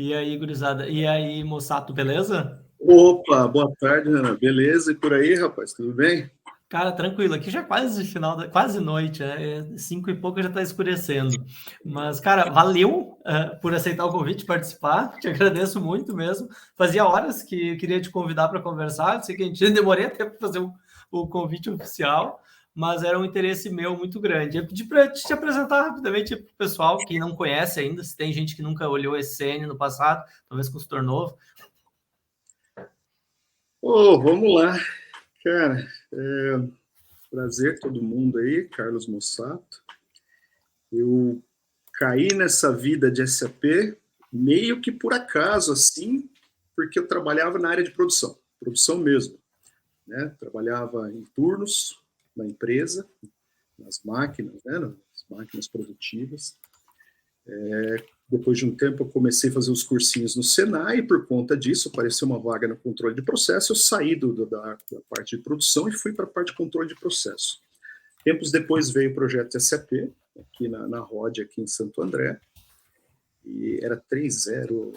E aí, gurizada? E aí, moçato, beleza? Opa, boa tarde, Ana. Beleza? E por aí, rapaz, tudo bem? Cara, tranquilo. Aqui já é quase final, quase noite, né? 5 e pouco já tá escurecendo. Mas, cara, valeu, por aceitar o convite, participar. Te agradeço muito mesmo. Fazia horas que eu queria te convidar para conversar. Sei que a gente demorei até para fazer o convite oficial, mas era um interesse meu muito grande. Eu pedi para te apresentar rapidamente para o pessoal que não conhece ainda, se tem gente que nunca olhou esse CN no passado, talvez consultor novo. Vamos lá, cara. Prazer todo mundo aí, Carlos Mossato. Eu caí nessa vida de SAP meio que por acaso, assim, porque eu trabalhava na área de produção mesmo, né? Trabalhava em turnos na empresa, nas máquinas, né? Nas máquinas produtivas. Depois de um tempo, eu comecei a fazer os cursinhos no Senai, e por conta disso, apareceu uma vaga no controle de processo, eu saí da parte de produção e fui para a parte de controle de processo. Tempos depois veio o projeto SAP, aqui na ROD, aqui em Santo André, e era 3.0,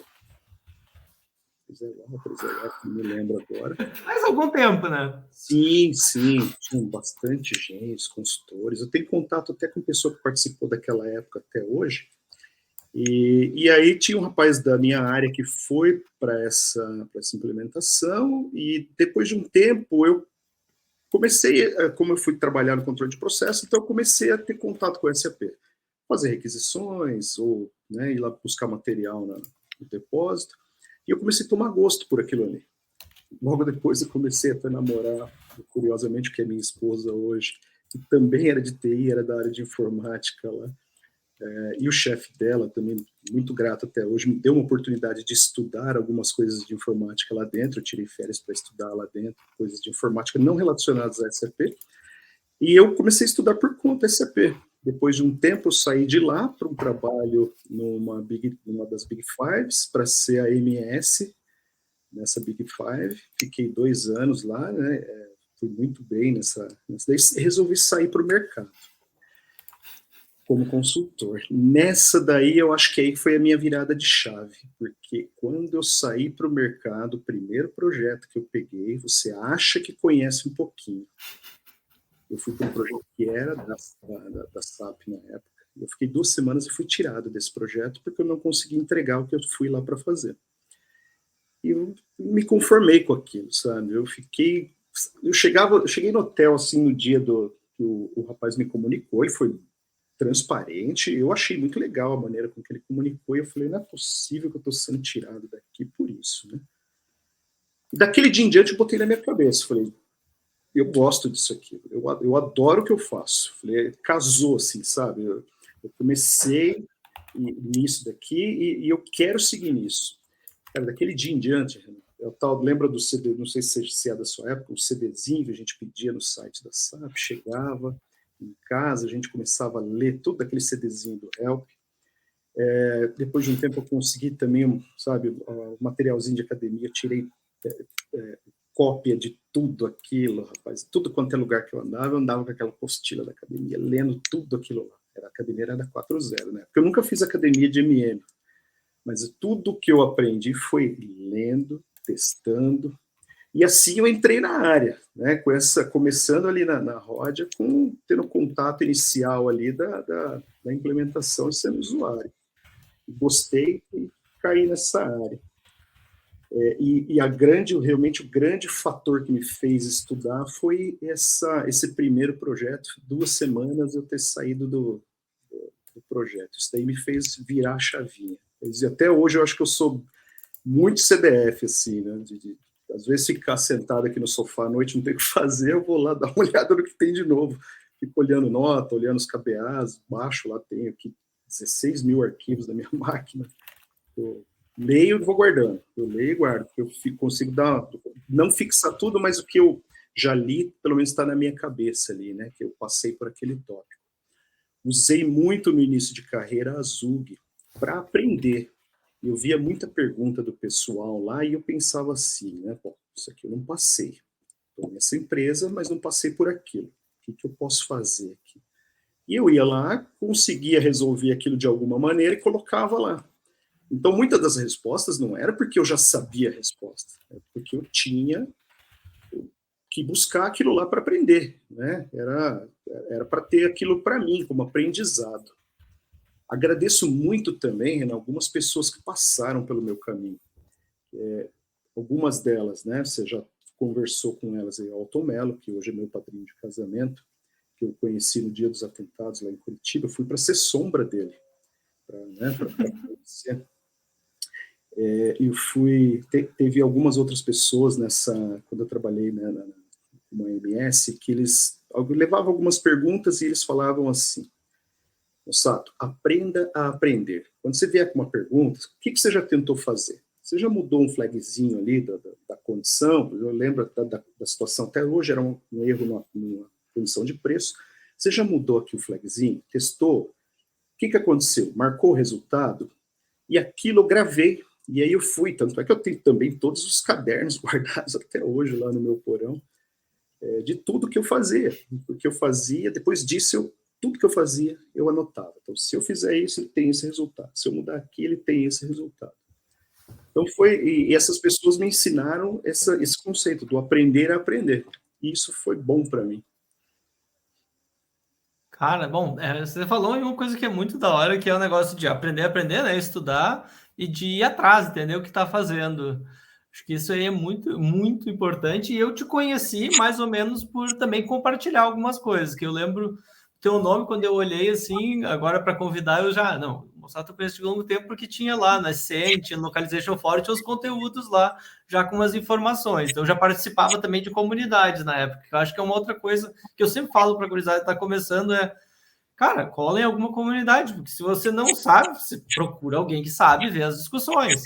3.0, não me lembro agora. Faz algum tempo, né? Sim, tinha bastante gente, consultores. Eu tenho contato até com pessoa que participou daquela época até hoje. E aí tinha um rapaz da minha área que foi para essa implementação, e depois de um tempo eu comecei, como eu fui trabalhar no controle de processo, então eu comecei a ter contato com o SAP, fazer requisições, ou, né, ir lá buscar material no depósito, e eu comecei a tomar gosto por aquilo ali. Logo depois eu comecei a namorar, curiosamente, que é minha esposa hoje, que também era de TI, era da área de informática lá. E o chefe dela, também muito grato até hoje, me deu uma oportunidade de estudar algumas coisas de informática lá dentro. Eu tirei férias para estudar lá dentro, coisas de informática não relacionadas a SAP. E eu comecei a estudar por conta da SAP. Depois de um tempo, eu saí de lá para um trabalho numa das Big Fives, para ser a MS nessa Big Five. Fiquei 2 anos lá, né? Fui muito bem nessa. Daí resolvi sair para o mercado como consultor. Nessa daí, eu acho que aí foi a minha virada de chave, porque quando eu saí para o mercado, o primeiro projeto que eu peguei, você acha que conhece um pouquinho. Eu fui para um projeto que era da SAP na época. Eu fiquei 2 semanas e fui tirado desse projeto porque eu não consegui entregar o que eu fui lá para fazer. E eu me conformei com aquilo, sabe? Eu cheguei no hotel assim no dia que o rapaz me comunicou, ele foi transparente. Eu achei muito legal a maneira com que ele comunicou, e eu falei, não é possível que eu estou sendo tirado daqui por isso, né? E daquele dia em diante eu botei na minha cabeça, falei, eu gosto disso aqui, eu adoro o que eu faço. Falei, casou assim, sabe? Eu comecei nisso daqui e eu quero seguir nisso. Cara, daquele dia em diante, lembra do CD, não sei se é da sua época, um CDzinho que a gente pedia no site da SAP, chegava em casa, a gente começava a ler todo aquele CDzinho do Help. Depois de um tempo eu consegui também, sabe, o materialzinho de academia, tirei cópia de tudo aquilo, rapaz. Tudo quanto é lugar que eu andava com aquela apostila da academia, lendo tudo aquilo lá. A academia era da 4.0, né? Porque eu nunca fiz academia de MM, mas tudo que eu aprendi foi lendo, testando, e assim eu entrei na área, né? Começando ali na Rodia, tendo contato inicial ali da implementação e sendo usuário. Gostei e caí nessa área. Realmente o grande fator que me fez estudar foi esse primeiro projeto. 2 semanas eu ter saído do projeto. Isso daí me fez virar a chavinha. Até hoje eu acho que eu sou muito CDF, assim, né? Às vezes ficar sentado aqui no sofá à noite, não tem o que fazer, eu vou lá dar uma olhada no que tem de novo. Fico olhando nota, olhando os KBAs, baixo lá, tenho aqui 16 mil arquivos da minha máquina. Eu leio e vou guardando. Eu leio e guardo. Eu consigo não fixar tudo, mas o que eu já li, pelo menos está na minha cabeça ali, né? Que eu passei por aquele tópico. Usei muito no início de carreira a Zug para aprender. Eu via muita pergunta do pessoal lá e eu pensava assim, né? Bom, isso aqui eu não passei. Estou nessa empresa, mas não passei por aquilo. O que eu posso fazer aqui? E eu ia lá, conseguia resolver aquilo de alguma maneira e colocava lá. Então, muitas das respostas não era porque eu já sabia a resposta, é porque eu tinha que buscar aquilo lá para aprender, né? Era para ter aquilo para mim, como aprendizado. Agradeço muito também, Renan, algumas pessoas que passaram pelo meu caminho. Algumas delas, né? Você já conversou com elas aí, Alton Mello, que hoje é meu padrinho de casamento, que eu conheci no dia dos atentados lá em Curitiba. Eu fui para ser sombra dele, para conhecer. Eu fui. Teve algumas outras pessoas quando eu trabalhei, né, no AMS, que eles levavam algumas perguntas e eles falavam assim: Mossato, aprenda a aprender. Quando você vier com uma pergunta, o que você já tentou fazer? Você já mudou um flagzinho ali da condição? Eu lembro da situação até hoje, era um erro numa condição de preço. Você já mudou aqui o flagzinho? Testou? O que aconteceu? Marcou o resultado? E aquilo eu gravei. E aí eu fui, tanto é que eu tenho também todos os cadernos guardados até hoje lá no meu porão, de tudo que eu fazia. Porque eu fazia, depois disso, tudo que eu fazia, eu anotava. Então, se eu fizer isso, ele tem esse resultado. Se eu mudar aqui, ele tem esse resultado. Então, e essas pessoas me ensinaram esse conceito do aprender a aprender. E isso foi bom para mim. Cara, bom, você falou em uma coisa que é muito da hora, que é o negócio de aprender a aprender, né? Estudar e de ir atrás, entender o que está fazendo. Acho que isso aí é muito, muito importante. E eu te conheci mais ou menos por também compartilhar algumas coisas, que eu lembro teu nome quando eu olhei assim, agora para convidar, eu já, não, o Mossato eu conheço de longo tempo porque tinha lá na Scene, tinha Localization Forum, tinha os conteúdos lá, já com umas informações. Então, eu já participava também de comunidades na época, que eu acho que é uma outra coisa que eu sempre falo para a gurizada que está começando, cara, cola em alguma comunidade, porque se você não sabe, você procura alguém que sabe ver as discussões.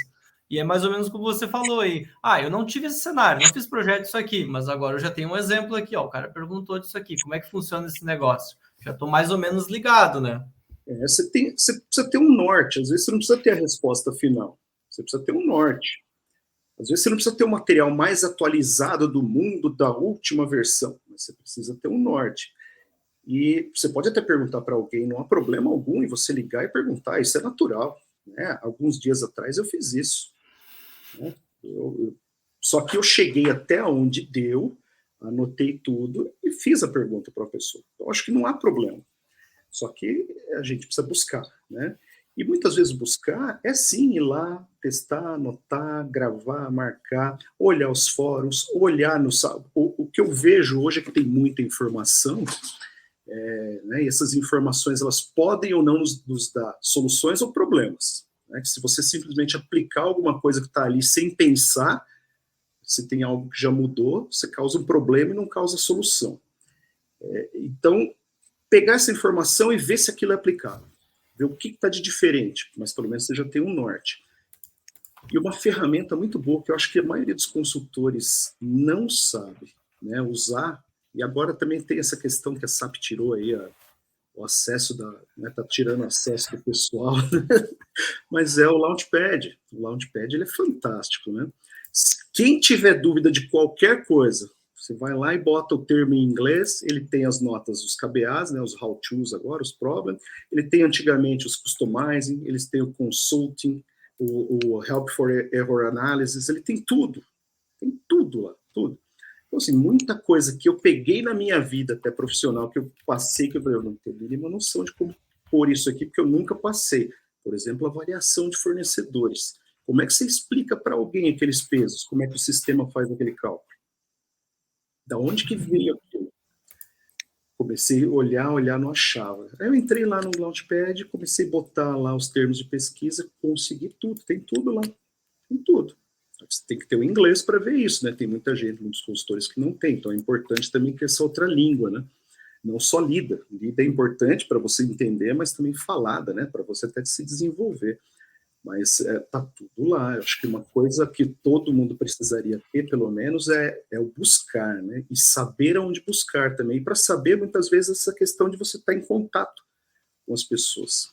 E é mais ou menos como você falou aí. Ah, eu não tive esse cenário, não fiz projeto disso aqui, mas agora eu já tenho um exemplo aqui, ó. O cara perguntou disso aqui, como é que funciona esse negócio? Já estou mais ou menos ligado, né? Você precisa ter um norte, às vezes você não precisa ter a resposta final, você precisa ter um norte. Às vezes você não precisa ter o material mais atualizado do mundo, da última versão, mas você precisa ter um norte. E você pode até perguntar para alguém, não há problema algum em você ligar e perguntar, isso é natural. Né? Alguns dias atrás eu fiz isso. Né? Só que eu cheguei até onde deu, anotei tudo e fiz a pergunta para a pessoa. Então, acho que não há problema. Só que a gente precisa buscar, né? E muitas vezes buscar é sim ir lá, testar, anotar, gravar, marcar, olhar os fóruns, olhar no... O que eu vejo hoje é que tem muita informação, né, e essas informações elas podem ou não nos dar soluções ou problemas. Né? Se você simplesmente aplicar alguma coisa que está ali sem pensar, se tem algo que já mudou, você causa um problema e não causa solução. Então, pegar essa informação e ver se aquilo é aplicável. Ver o que está de diferente, mas pelo menos você já tem um norte. E uma ferramenta muito boa, que eu acho que a maioria dos consultores não sabe, né, usar, e agora também tem essa questão que a SAP tirou aí, o acesso tá tirando acesso do pessoal, mas é o Launchpad. O Launchpad ele é fantástico, né? Quem tiver dúvida de qualquer coisa, você vai lá e bota o termo em inglês, ele tem as notas, os KBAs, né, os how-tos agora, os problems, ele tem antigamente os customizing, eles têm o consulting, o help for error analysis, ele tem tudo lá, tudo. Então, assim, muita coisa que eu peguei na minha vida até profissional, que eu passei, que eu falei, eu não tenho a mínima noção de como pôr isso aqui, porque eu nunca passei. Por exemplo, a variação de fornecedores. Como é que você explica para alguém aqueles pesos? Como é que o sistema faz aquele cálculo? Da onde que veio aquilo? Comecei a olhar, não achava. Aí eu entrei lá no Launchpad, comecei a botar lá os termos de pesquisa, consegui tudo, tem tudo lá, tem tudo. Você tem que ter o inglês para ver isso, né? Tem muita gente, muitos consultores que não tem, então é importante também que essa outra língua, né? Não só lida. Lida é importante para você entender, mas também falada, né? Para você até se desenvolver. Mas tá tudo lá. Eu acho que uma coisa que todo mundo precisaria ter, pelo menos, é o buscar, né? E saber aonde buscar também. E para saber, muitas vezes, essa questão de você estar em contato com as pessoas.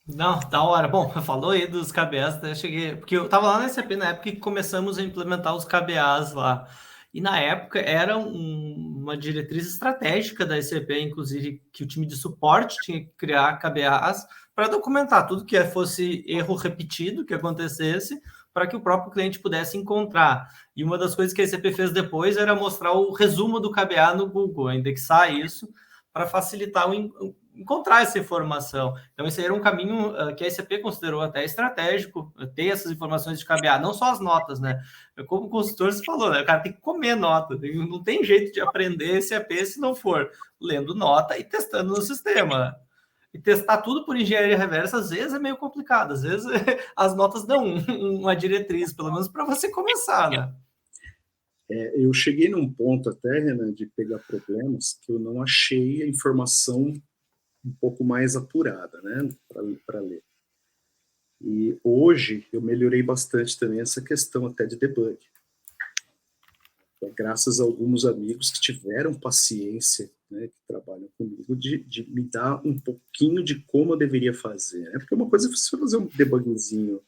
Não, da hora. Bom, falou aí dos KBAs, até cheguei. Porque eu tava lá na SAP na época que começamos a implementar os KBAs lá. E na época era uma diretriz estratégica da SAP, inclusive, que o time de suporte tinha que criar KBAs para documentar tudo que fosse erro repetido que acontecesse, para que o próprio cliente pudesse encontrar. E uma das coisas que a SAP fez depois era mostrar o resumo do KBA no Google, indexar isso para facilitar encontrar essa informação. Então, esse era um caminho que a SAP considerou até estratégico, ter essas informações de KBA, não só as notas, né? Como consultor, você falou, né? O cara tem que comer nota, não tem jeito de aprender SAP se não for lendo nota e testando no sistema. E testar tudo por engenharia reversa, às vezes é meio complicado, às vezes as notas dão uma diretriz, pelo menos para você começar, né? Eu cheguei num ponto até, Renan, de pegar problemas que eu não achei a informação um pouco mais apurada, né, para ler. E hoje eu melhorei bastante também essa questão até de debug. Graças a alguns amigos que tiveram paciência, né, que trabalham comigo, de me dar um pouquinho de como eu deveria fazer, né? Porque uma coisa é você fazer um debugzinho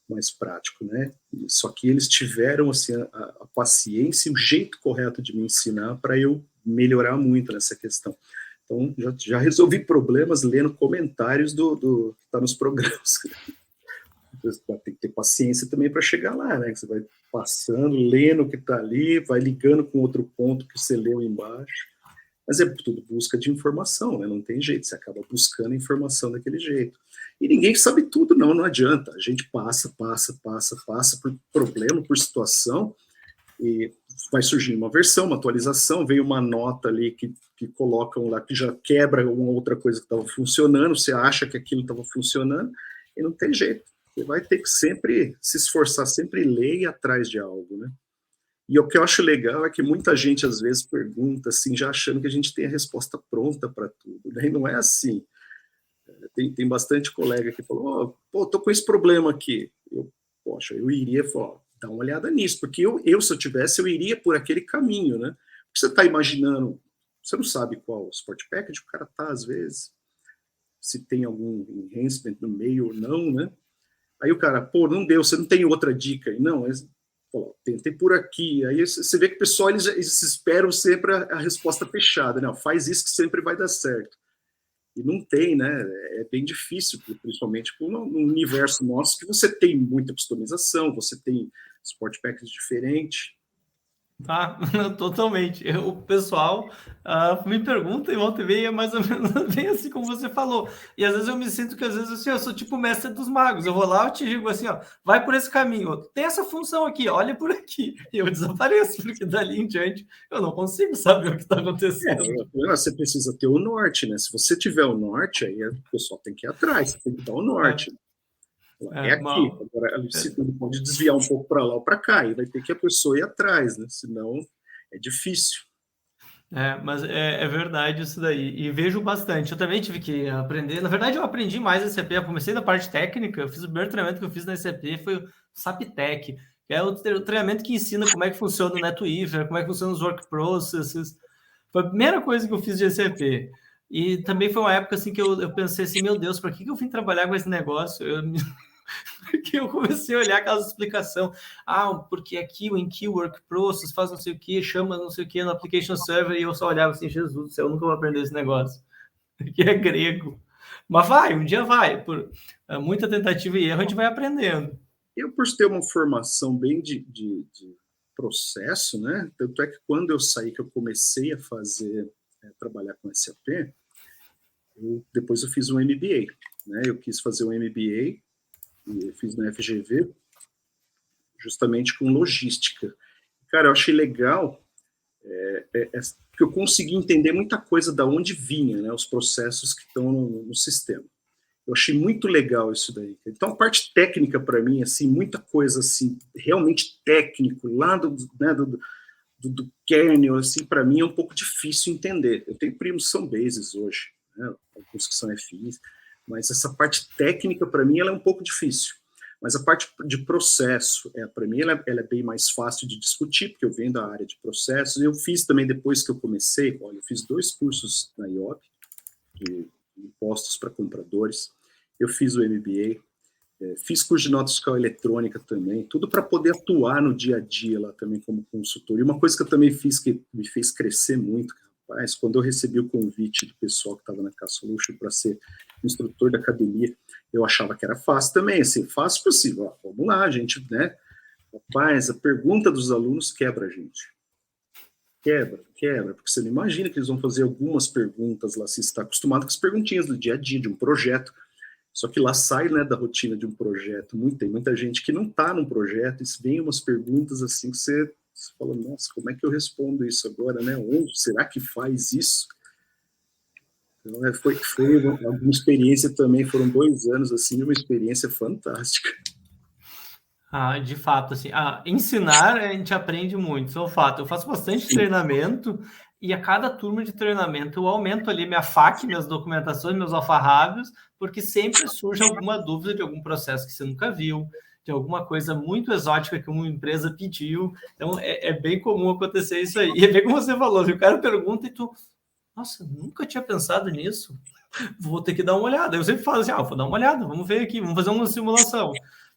mais prático, né? Só que eles tiveram assim a paciência e o jeito correto de me ensinar para eu melhorar muito nessa questão. Então já resolvi problemas lendo comentários do que está nos programas. Tem que ter paciência também para chegar lá, né? Você vai passando, lendo o que está ali, vai ligando com outro ponto que você leu embaixo. Mas é tudo busca de informação, né? Não tem jeito, você acaba buscando informação daquele jeito. E ninguém sabe tudo, não adianta. A gente passa por problema, por situação, e vai surgir uma versão, uma atualização, veio uma nota ali que colocam lá, que já quebra uma outra coisa que estava funcionando, você acha que aquilo estava funcionando, e não tem jeito. Você vai ter que sempre se esforçar, sempre ler e ir atrás de algo, né? E o que eu acho legal é que muita gente, às vezes, pergunta, assim, já achando que a gente tem a resposta pronta para tudo, né? E não é assim. Tem bastante colega que falou, oh, pô, tô com esse problema aqui. Poxa, eu iria falar, dá uma olhada nisso, porque se eu tivesse, eu iria por aquele caminho, né? Porque você está imaginando, você não sabe qual Support Package o cara tá, às vezes, se tem algum enhancement no meio ou não, né? Aí o cara, pô, não deu, você não tem outra dica aí? Não, pô, tentei por aqui. Aí você vê que o pessoal, eles esperam sempre a resposta fechada, né? Faz isso que sempre vai dar certo. E não tem, né? É bem difícil, principalmente no universo nosso, que você tem muita customização, você tem support package diferente. Tá, totalmente. O pessoal me pergunta e volta e meia é mais ou menos bem assim como você falou. E às vezes eu me sinto que às vezes assim, eu sou tipo o mestre dos magos. Eu vou lá, eu te digo assim, ó, vai por esse caminho. Tem essa função aqui, olha por aqui. E eu desapareço, porque dali em diante eu não consigo saber o que está acontecendo. Você precisa ter o norte, né? Se você tiver o norte, aí o pessoal tem que ir atrás, você tem que dar o norte. É aqui. Agora, ele pode desviar um pouco para lá ou para cá, e vai ter que a pessoa ir atrás, né? Senão é difícil. Mas é verdade isso daí. E vejo bastante. Eu também tive que aprender. Na verdade, eu aprendi mais SAP. Eu comecei na parte técnica. Eu fiz o primeiro treinamento que eu fiz na SAP foi o SAPTech, que é o treinamento que ensina como é que funciona o NetWeaver, como é que funciona os work processes. Foi a primeira coisa que eu fiz de SAP. E também foi uma época assim que eu pensei assim, meu Deus, para que eu vim trabalhar com esse negócio? Que eu comecei a olhar aquelas explicações. Porque aqui o Enqueue Work Process faz não sei o que, chama não sei o que no Application Server, e eu só olhava assim, Jesus do céu, eu nunca vou aprender esse negócio. Que é grego. Mas um dia vai. Por muita tentativa e erro, a gente vai aprendendo. Eu, por ter uma formação bem de processo, né? Tanto é que quando eu saí, que eu comecei a trabalhar com SAP, depois eu fiz um MBA, né? Eu quis fazer um MBA e fiz na FGV, justamente com logística. Cara, eu achei legal que eu consegui entender muita coisa da onde vinha, né? Os processos que estão no sistema. Eu achei muito legal isso daí. Então, a parte técnica, para mim, assim, muita coisa, assim, realmente técnico, lá do kernel, assim, para mim é um pouco difícil entender. Eu tenho primos que são bases hoje, né, alguns que são FIs, mas essa parte técnica, para mim, ela é um pouco difícil. Mas a parte de processo, para mim, ela é bem mais fácil de discutir, porque eu venho da área de processos. Eu fiz também, depois que eu comecei, eu fiz 2 cursos na IOP, de impostos para compradores. Eu fiz o MBA, Fiz curso de nota fiscal eletrônica também, tudo para poder atuar no dia a dia lá também como consultor. E uma coisa que eu também fiz que me fez crescer muito, rapaz, quando eu recebi o convite do pessoal que estava na Caça Luxo para ser instrutor da academia, eu achava que era fácil também, assim, fácil possível. Ó, vamos lá, gente, né? Rapaz, a pergunta dos alunos quebra a gente. Quebra, porque você não imagina que eles vão fazer algumas perguntas lá, se está acostumado com as perguntinhas do dia a dia, de um projeto. Só que lá sai, né, da rotina de um projeto. Tem muita gente que não está num projeto, e vem umas perguntas assim que você fala, nossa, como é que eu respondo isso agora, né? Onde será que faz isso? Então, foi uma experiência também, foram 2 anos, assim, uma experiência fantástica. De fato, assim, ensinar a gente aprende muito, isso é um fato. Eu faço bastante treinamento e a cada turma de treinamento eu aumento ali minha FAQ, minhas documentações, meus alfarrábios, porque sempre surge alguma dúvida de algum processo que você nunca viu, de alguma coisa muito exótica que uma empresa pediu. Então, é bem comum acontecer isso aí. E é bem como você falou, o cara pergunta e tu, nossa, nunca tinha pensado nisso, vou ter que dar uma olhada. Eu sempre falo assim, vou dar uma olhada, vamos ver aqui, vamos fazer uma simulação.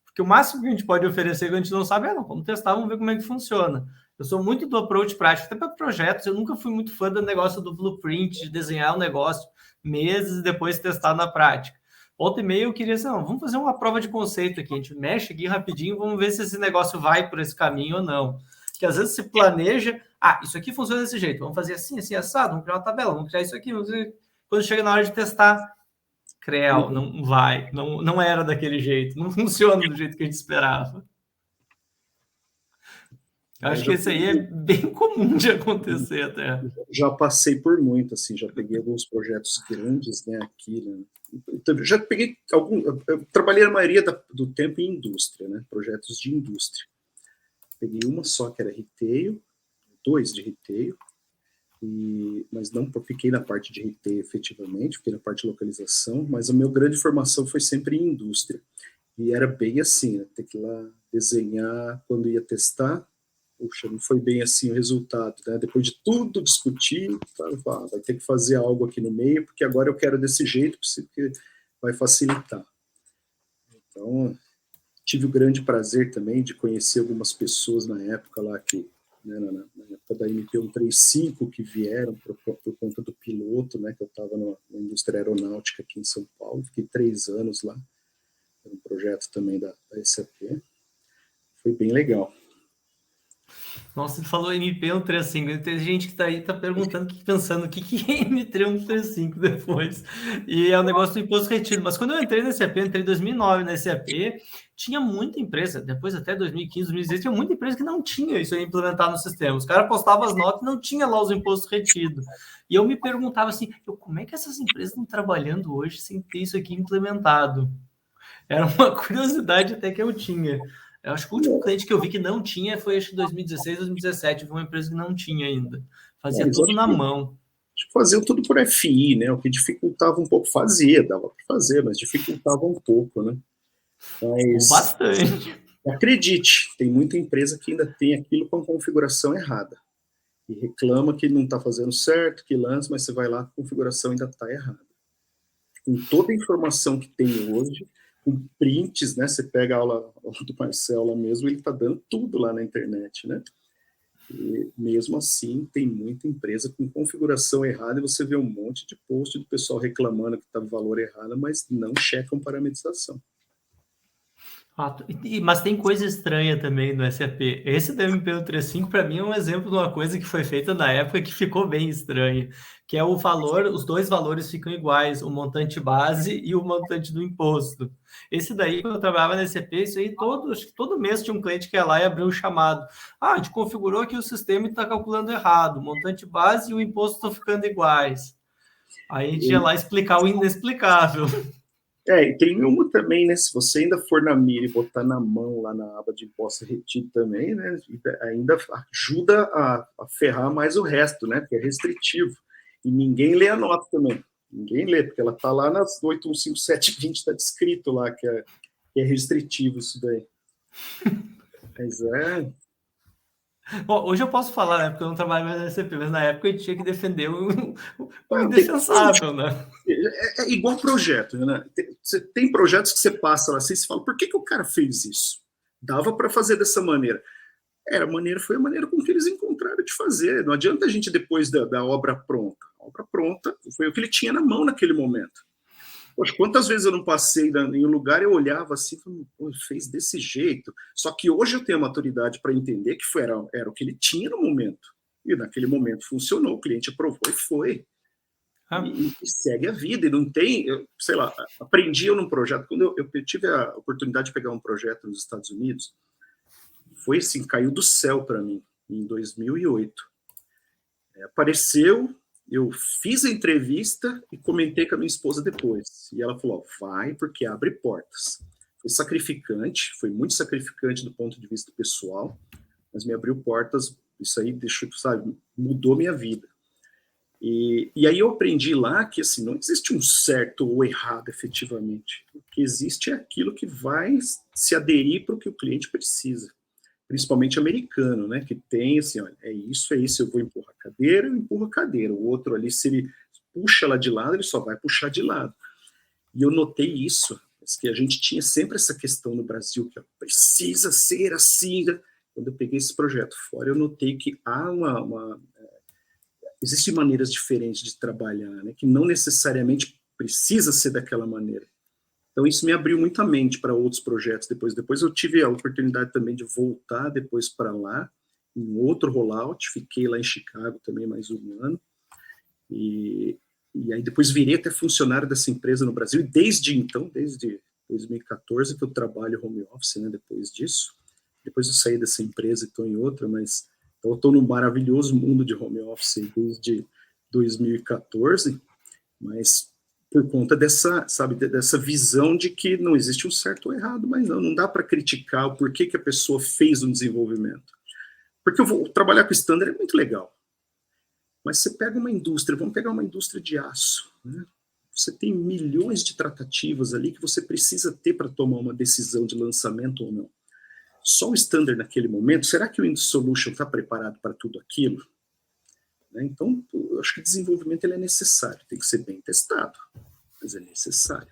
Porque o máximo que a gente pode oferecer que a gente não sabe não, vamos testar, vamos ver como é que funciona. Eu sou muito do approach prático, até para projetos, eu nunca fui muito fã do negócio do blueprint, de desenhar um negócio meses e depois testar na prática. Volta e meia eu queria assim, vamos fazer uma prova de conceito aqui, a gente mexe aqui rapidinho, vamos ver se esse negócio vai por esse caminho ou não. Porque às vezes se planeja, isso aqui funciona desse jeito, vamos fazer assim, assim, assado, vamos criar uma tabela, vamos criar isso aqui, quando chega na hora de testar, Creu, não vai, não era daquele jeito, não funciona do jeito que a gente esperava. Eu acho que isso aí é bem comum de acontecer até. Já passei por muito, assim, já peguei alguns projetos grandes, né, aqui, né, já peguei eu trabalhei a maioria do tempo em indústria, né, projetos de indústria. Peguei uma só que era retail, 2 de retail, mas não fiquei na parte de retail efetivamente, fiquei na parte de localização, mas a minha grande formação foi sempre em indústria. E era bem assim, né, ter que ir lá desenhar quando ia testar, puxa, não foi bem assim o resultado, né? Depois de tudo discutir, vai ter que fazer algo aqui no meio, porque agora eu quero desse jeito, porque vai facilitar. Então, tive o grande prazer também de conhecer algumas pessoas na época lá que, né, na época da MP135, que vieram por conta do piloto, né, que eu estava na indústria aeronáutica aqui em São Paulo, fiquei 3 anos lá, era um projeto também da SAP, foi bem legal. Nossa, ele falou MP135, tem gente que tá aí, tá perguntando, pensando o que é MP135 depois, e é o negócio do imposto retido, mas quando eu entrei na SAP, eu entrei em 2009 na SAP, tinha muita empresa, depois até 2015, 2016, tinha muita empresa que não tinha isso aí implementado no sistema, os caras postavam as notas e não tinha lá os impostos retidos, e eu me perguntava assim, como é que essas empresas estão trabalhando hoje sem ter isso aqui implementado? Era uma curiosidade até que eu tinha. Eu acho que o último cliente que eu vi que não tinha foi acho 2016, 2017. Eu vi uma empresa que não tinha ainda. Fazia tudo na mão. Faziam tudo por FI, né? O que dificultava um pouco, dava para fazer, mas dificultava um pouco, né? Mas, bastante. Acredite, tem muita empresa que ainda tem aquilo com a configuração errada. E reclama que não está fazendo certo, que lança, mas você vai lá, a configuração ainda está errada. Com toda a informação que tem hoje, com prints, né? Você pega a aula do Marcel lá mesmo, ele está dando tudo lá na internet, né? E mesmo assim, tem muita empresa com configuração errada e você vê um monte de post do pessoal reclamando que está no valor errado, mas não checam parametrização. Mas tem coisa estranha também no SAP. Esse da MP135, para mim, é um exemplo de uma coisa que foi feita na época que ficou bem estranha, que é o valor, os 2 valores ficam iguais, o montante base e o montante do imposto. Esse daí, quando eu trabalhava na SAP, isso aí acho que todo mês tinha um cliente que ia lá e abriu um chamado. A gente configurou aqui o sistema e está calculando errado, o montante base e o imposto estão ficando iguais. Aí a gente ia lá explicar o inexplicável. E tem uma também, né? Se você ainda for na mira e botar na mão lá na aba de imposto retido também, né? Ainda ajuda a ferrar mais o resto, né? Porque é restritivo. E ninguém lê a nota também. Ninguém lê, porque ela está lá nas 815720, está descrito lá que é restritivo isso daí. Mas Bom, hoje eu posso falar, né? Porque eu não trabalho mais na SAP, mas na época a gente tinha que defender o indefensável, né? É igual projeto, né? Você tem projetos que você passa lá assim, você fala, por que o cara fez isso? Dava para fazer dessa maneira. Foi a maneira com que eles encontraram de fazer. Não adianta a gente, depois da obra pronta. A obra pronta foi o que ele tinha na mão naquele momento. Poxa, quantas vezes eu não passei em um lugar e eu olhava assim, fez desse jeito. Só que hoje eu tenho a maturidade para entender que era o que ele tinha no momento. E naquele momento funcionou, o cliente aprovou e foi. E segue a vida, e não tem, sei lá, aprendi eu num projeto, quando eu tive a oportunidade de pegar um projeto nos Estados Unidos, foi assim, caiu do céu para mim, em 2008. Apareceu, eu fiz a entrevista e comentei com a minha esposa depois, e ela falou, vai, porque abre portas. Foi sacrificante, foi muito sacrificante do ponto de vista pessoal, mas me abriu portas, isso aí deixou, sabe, mudou minha vida. E aí eu aprendi lá que assim, não existe um certo ou errado efetivamente. O que existe é aquilo que vai se aderir para o que o cliente precisa. Principalmente americano, né? Que tem assim, olha, é isso, eu vou empurrar a cadeira, eu empurro a cadeira. O outro ali, se ele puxa ela de lado, ele só vai puxar de lado. E eu notei isso, que a gente tinha sempre essa questão no Brasil, que ó, precisa ser assim. Né? Quando eu peguei esse projeto fora, eu notei que há existem maneiras diferentes de trabalhar, né, que não necessariamente precisa ser daquela maneira. Então, isso me abriu muito a mente para outros projetos depois. Eu tive a oportunidade também de voltar depois para lá, em outro rollout, fiquei lá em Chicago também mais um ano, e aí depois virei até funcionário dessa empresa no Brasil, e desde então, desde 2014, que eu trabalho home office, né, depois disso. Depois eu saí dessa empresa e estou em outra, mas eu estou num maravilhoso mundo de home office desde 2014, mas por conta dessa, sabe, dessa visão de que não existe um certo ou errado, mas não dá para criticar o porquê que a pessoa fez um desenvolvimento. Porque eu vou trabalhar com standard é muito legal, mas você pega uma indústria, vamos pegar uma indústria de aço, né? Você tem milhões de tratativas ali que você precisa ter para tomar uma decisão de lançamento ou não. Só o standard naquele momento, será que o Industry Solution está preparado para tudo aquilo? Então, eu acho que o desenvolvimento ele é necessário, tem que ser bem testado, mas é necessário.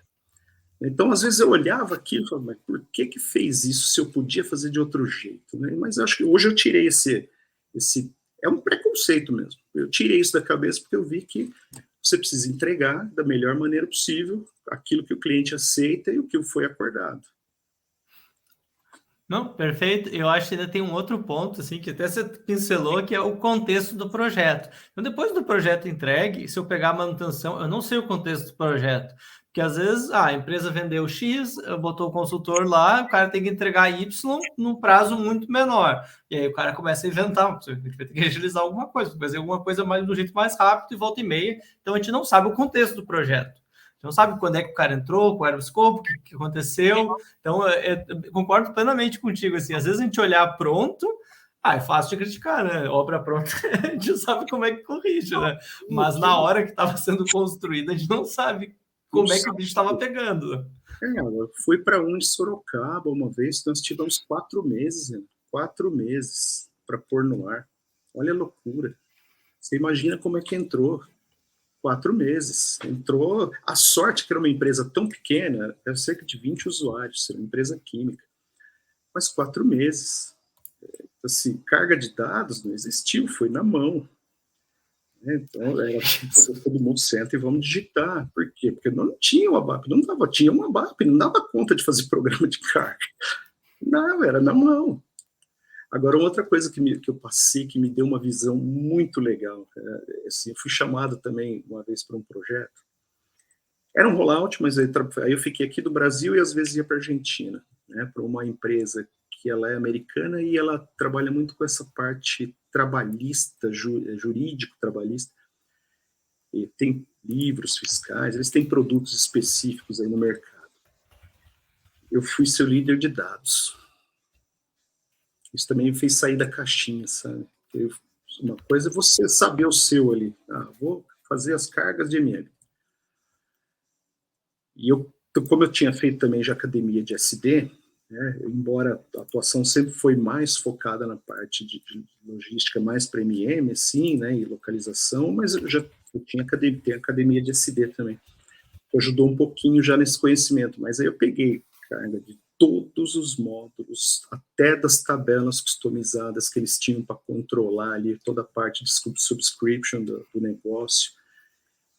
Então, às vezes eu olhava aquilo e falava, mas por que fez isso se eu podia fazer de outro jeito? Né? Mas eu acho que hoje eu tirei esse... É um preconceito mesmo. Eu tirei isso da cabeça porque eu vi que você precisa entregar da melhor maneira possível aquilo que o cliente aceita e o que foi acordado. Não, perfeito. Eu acho que ainda tem um outro ponto, assim, que até você pincelou, que é o contexto do projeto. Então, depois do projeto entregue, se eu pegar a manutenção, eu não sei o contexto do projeto. Porque, às vezes, a empresa vendeu X, botou o consultor lá, o cara tem que entregar Y num prazo muito menor. E aí o cara começa a inventar, a gente vai ter que agilizar alguma coisa, fazer alguma coisa mais, do jeito mais rápido e volta e meia. Então, a gente não sabe o contexto do projeto. Não sabe quando é que o cara entrou, qual era o escopo, o que aconteceu. Então, eu concordo plenamente contigo. Assim, às vezes a gente olhar pronto, é fácil de criticar, né? Obra pronta, a gente não sabe como é que corrige, né? Mas na hora que estava sendo construída, a gente não sabe como é que o bicho estava pegando. Eu fui para de Sorocaba uma vez, nós tivemos 4 meses, 4 meses para pôr no ar. Olha a loucura. Você imagina como é que entrou. 4 meses. Entrou, a sorte que era uma empresa tão pequena, era cerca de 20 usuários, era uma empresa química. Mas 4 meses. Assim, carga de dados não existiu, foi na mão. Então, todo mundo senta e vamos digitar. Por quê? Porque não tinha o ABAP, tinha um ABAP, não dava conta de fazer programa de carga. Não, era na mão. Agora, outra coisa que eu passei, que me deu uma visão muito legal, assim, eu fui chamado também uma vez para um projeto, era um rollout, mas aí eu fiquei aqui do Brasil e às vezes ia para a Argentina, né, para uma empresa que ela é americana e ela trabalha muito com essa parte trabalhista, jurídico trabalhista, e tem livros fiscais, eles têm produtos específicos aí no mercado. Eu fui seu líder de dados. Isso também me fez sair da caixinha, sabe? Uma coisa é você saber o seu ali. Vou fazer as cargas de ML. E como eu tinha feito também já academia de SD, né, embora a atuação sempre foi mais focada na parte de logística, mais para MM, assim, né, e localização, mas eu tinha academia de SD também. ajudou um pouquinho já nesse conhecimento, mas aí eu peguei, cara, de todos os módulos, até das tabelas customizadas que eles tinham para controlar ali toda a parte de subscription do negócio,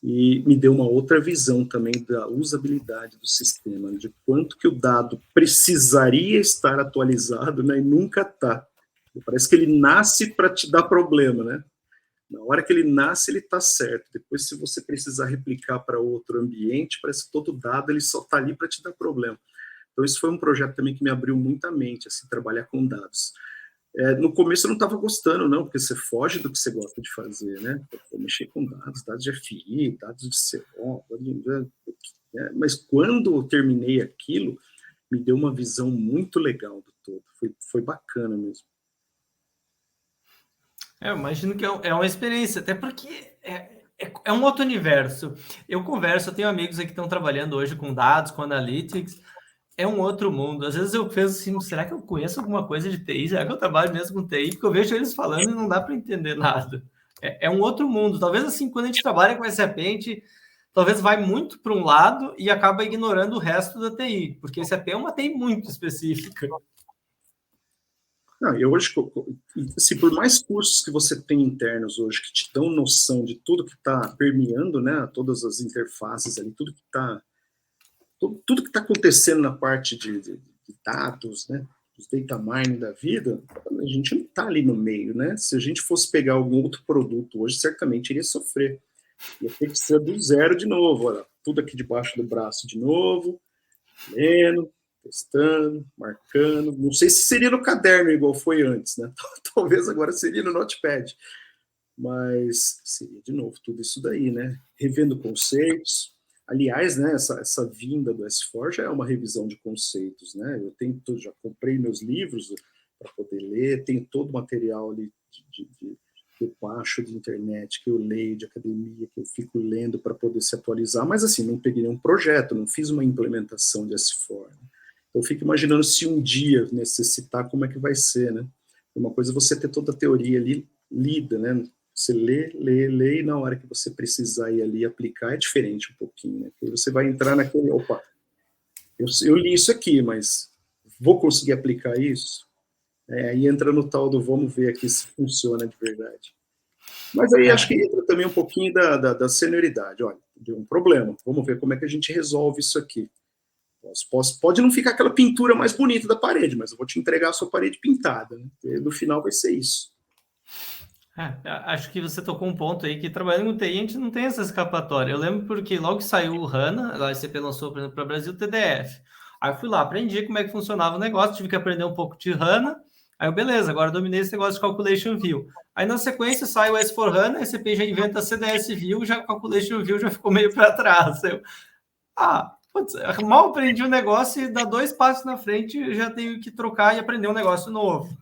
e me deu uma outra visão também da usabilidade do sistema, de quanto que o dado precisaria estar atualizado, né, e nunca está. Parece que ele nasce para te dar problema, né? Na hora que ele nasce, ele está certo. Depois, se você precisar replicar para outro ambiente, parece que todo dado ele só está ali para te dar problema. Então, isso foi um projeto também que me abriu muita mente, assim, trabalhar com dados. No começo eu não estava gostando, não, porque você foge do que você gosta de fazer, né? Eu mexer com dados de FI, dados de CO, mas quando eu terminei aquilo, me deu uma visão muito legal do todo. Foi bacana mesmo. Eu imagino que é uma experiência, até porque é um outro universo. Eu tenho amigos aqui que estão trabalhando hoje com dados, com analytics, é um outro mundo. Às vezes eu penso assim, será que eu conheço alguma coisa de TI? Será que eu trabalho mesmo com TI? Porque eu vejo eles falando e não dá para entender nada. É um outro mundo. Talvez assim, quando a gente trabalha com SAP, a gente talvez vai muito para um lado e acaba ignorando o resto da TI, porque SAP é uma TI muito específica. Não, eu hoje, assim, por mais cursos que você tem internos hoje que te dão noção de tudo que está permeando, né, todas as interfaces ali, tudo que está acontecendo na parte de dados, né, os data mining da vida, a gente não está ali no meio, né? Se a gente fosse pegar algum outro produto hoje, certamente iria sofrer. Ia ter que ser do zero de novo, olha, tudo aqui debaixo do braço de novo, lendo, testando, marcando. Não sei se seria no caderno igual foi antes, né? Talvez agora seria no Notepad. Mas seria, de novo, tudo isso daí, né? Revendo conceitos. Aliás, né, essa vinda do S4 já é uma revisão de conceitos, né? Já comprei meus livros para poder ler, tenho todo o material ali que eu baixo de internet, que eu leio de academia, que eu fico lendo para poder se atualizar, mas assim, não peguei nenhum projeto, não fiz uma implementação de S4. Eu fico imaginando se um dia necessitar, como é que vai ser, né? Uma coisa é você ter toda a teoria ali lida, né? Você lê, e na hora que você precisar ir ali aplicar é diferente um pouquinho, né? Porque você vai entrar naquele, opa, eu li isso aqui, mas vou conseguir aplicar isso? Aí entra no tal do vamos ver aqui se funciona de verdade. Mas aí acho que entra também um pouquinho da senioridade. Olha, deu um problema, vamos ver como é que a gente resolve isso aqui. Pode não ficar aquela pintura mais bonita da parede, mas eu vou te entregar a sua parede pintada, né? E no final vai ser isso. Acho que você tocou um ponto aí que trabalhando com TI a gente não tem essa escapatória. Eu lembro porque logo que saiu o HANA, a SAP lançou, por exemplo, para o Brasil o TDF. Aí eu fui lá, aprendi como é que funcionava o negócio, tive que aprender um pouco de HANA. Aí eu, beleza, agora dominei esse negócio de Calculation View. Aí na sequência sai o S4HANA, a SAP já inventa CDS View, já Calculation View já ficou meio para trás. Eu, putz, mal aprendi o negócio e dá 2 passos na frente já tenho que trocar e aprender um negócio novo.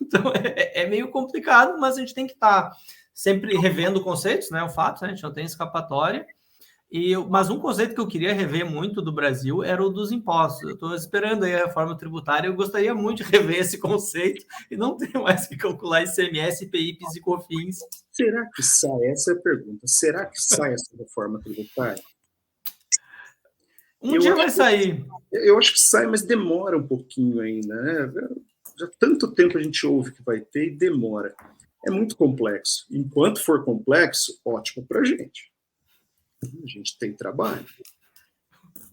Então, é meio complicado, mas a gente tem que estar sempre revendo conceitos, né? O fato, né? A gente não tem escapatória. Mas um conceito que eu queria rever muito do Brasil era o dos impostos. Eu estou esperando aí a reforma tributária. Eu gostaria muito de rever esse conceito e não ter mais que calcular ICMS, IPI, PIS e COFINS. Será que sai? Essa é a pergunta. Será que sai essa reforma tributária? Um dia vai sair. Eu acho que sai, mas demora um pouquinho ainda, né? Já tanto tempo a gente ouve que vai ter e demora. É muito complexo. Enquanto for complexo, ótimo para a gente. A gente tem trabalho.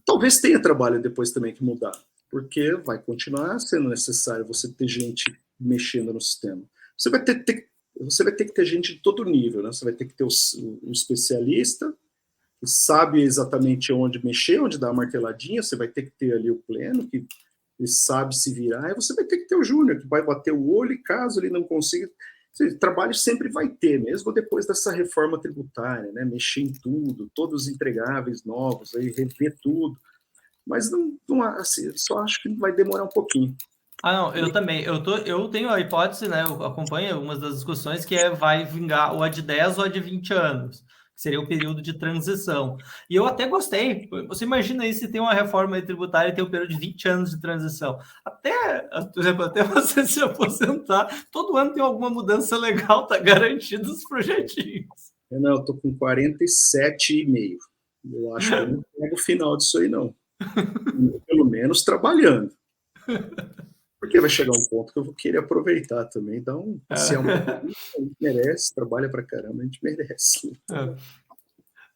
Talvez tenha trabalho depois também que mudar, porque vai continuar sendo necessário você ter gente mexendo no sistema. Você vai ter que ter gente de todo nível, né? Você vai ter que ter um especialista que sabe exatamente onde mexer, onde dar a marteladinha, você vai ter que ter ali o pleno, que sabe se virar, e você vai ter que ter o júnior, que vai bater o olho, e caso ele não consiga, trabalho sempre vai ter, mesmo depois dessa reforma tributária, né, mexer em tudo, todos os entregáveis novos, aí rever tudo, mas não assim, só acho que vai demorar um pouquinho. Não, eu também, eu tenho a hipótese, né, eu acompanho algumas das discussões que vai vingar ou a de 10 ou a de 20 anos, que seria o período de transição. E eu até gostei. Você imagina aí se tem uma reforma tributária e tem um período de 20 anos de transição. Por exemplo, até você se aposentar, todo ano tem alguma mudança legal, tá garantido os projetinhos. Não, eu tô com 47,5. Eu acho que eu não pego o final disso aí, não. Pelo menos trabalhando. Porque vai chegar um ponto que eu vou querer aproveitar também. Então, se é uma coisa, a gente merece, trabalha pra caramba, a gente merece. Então,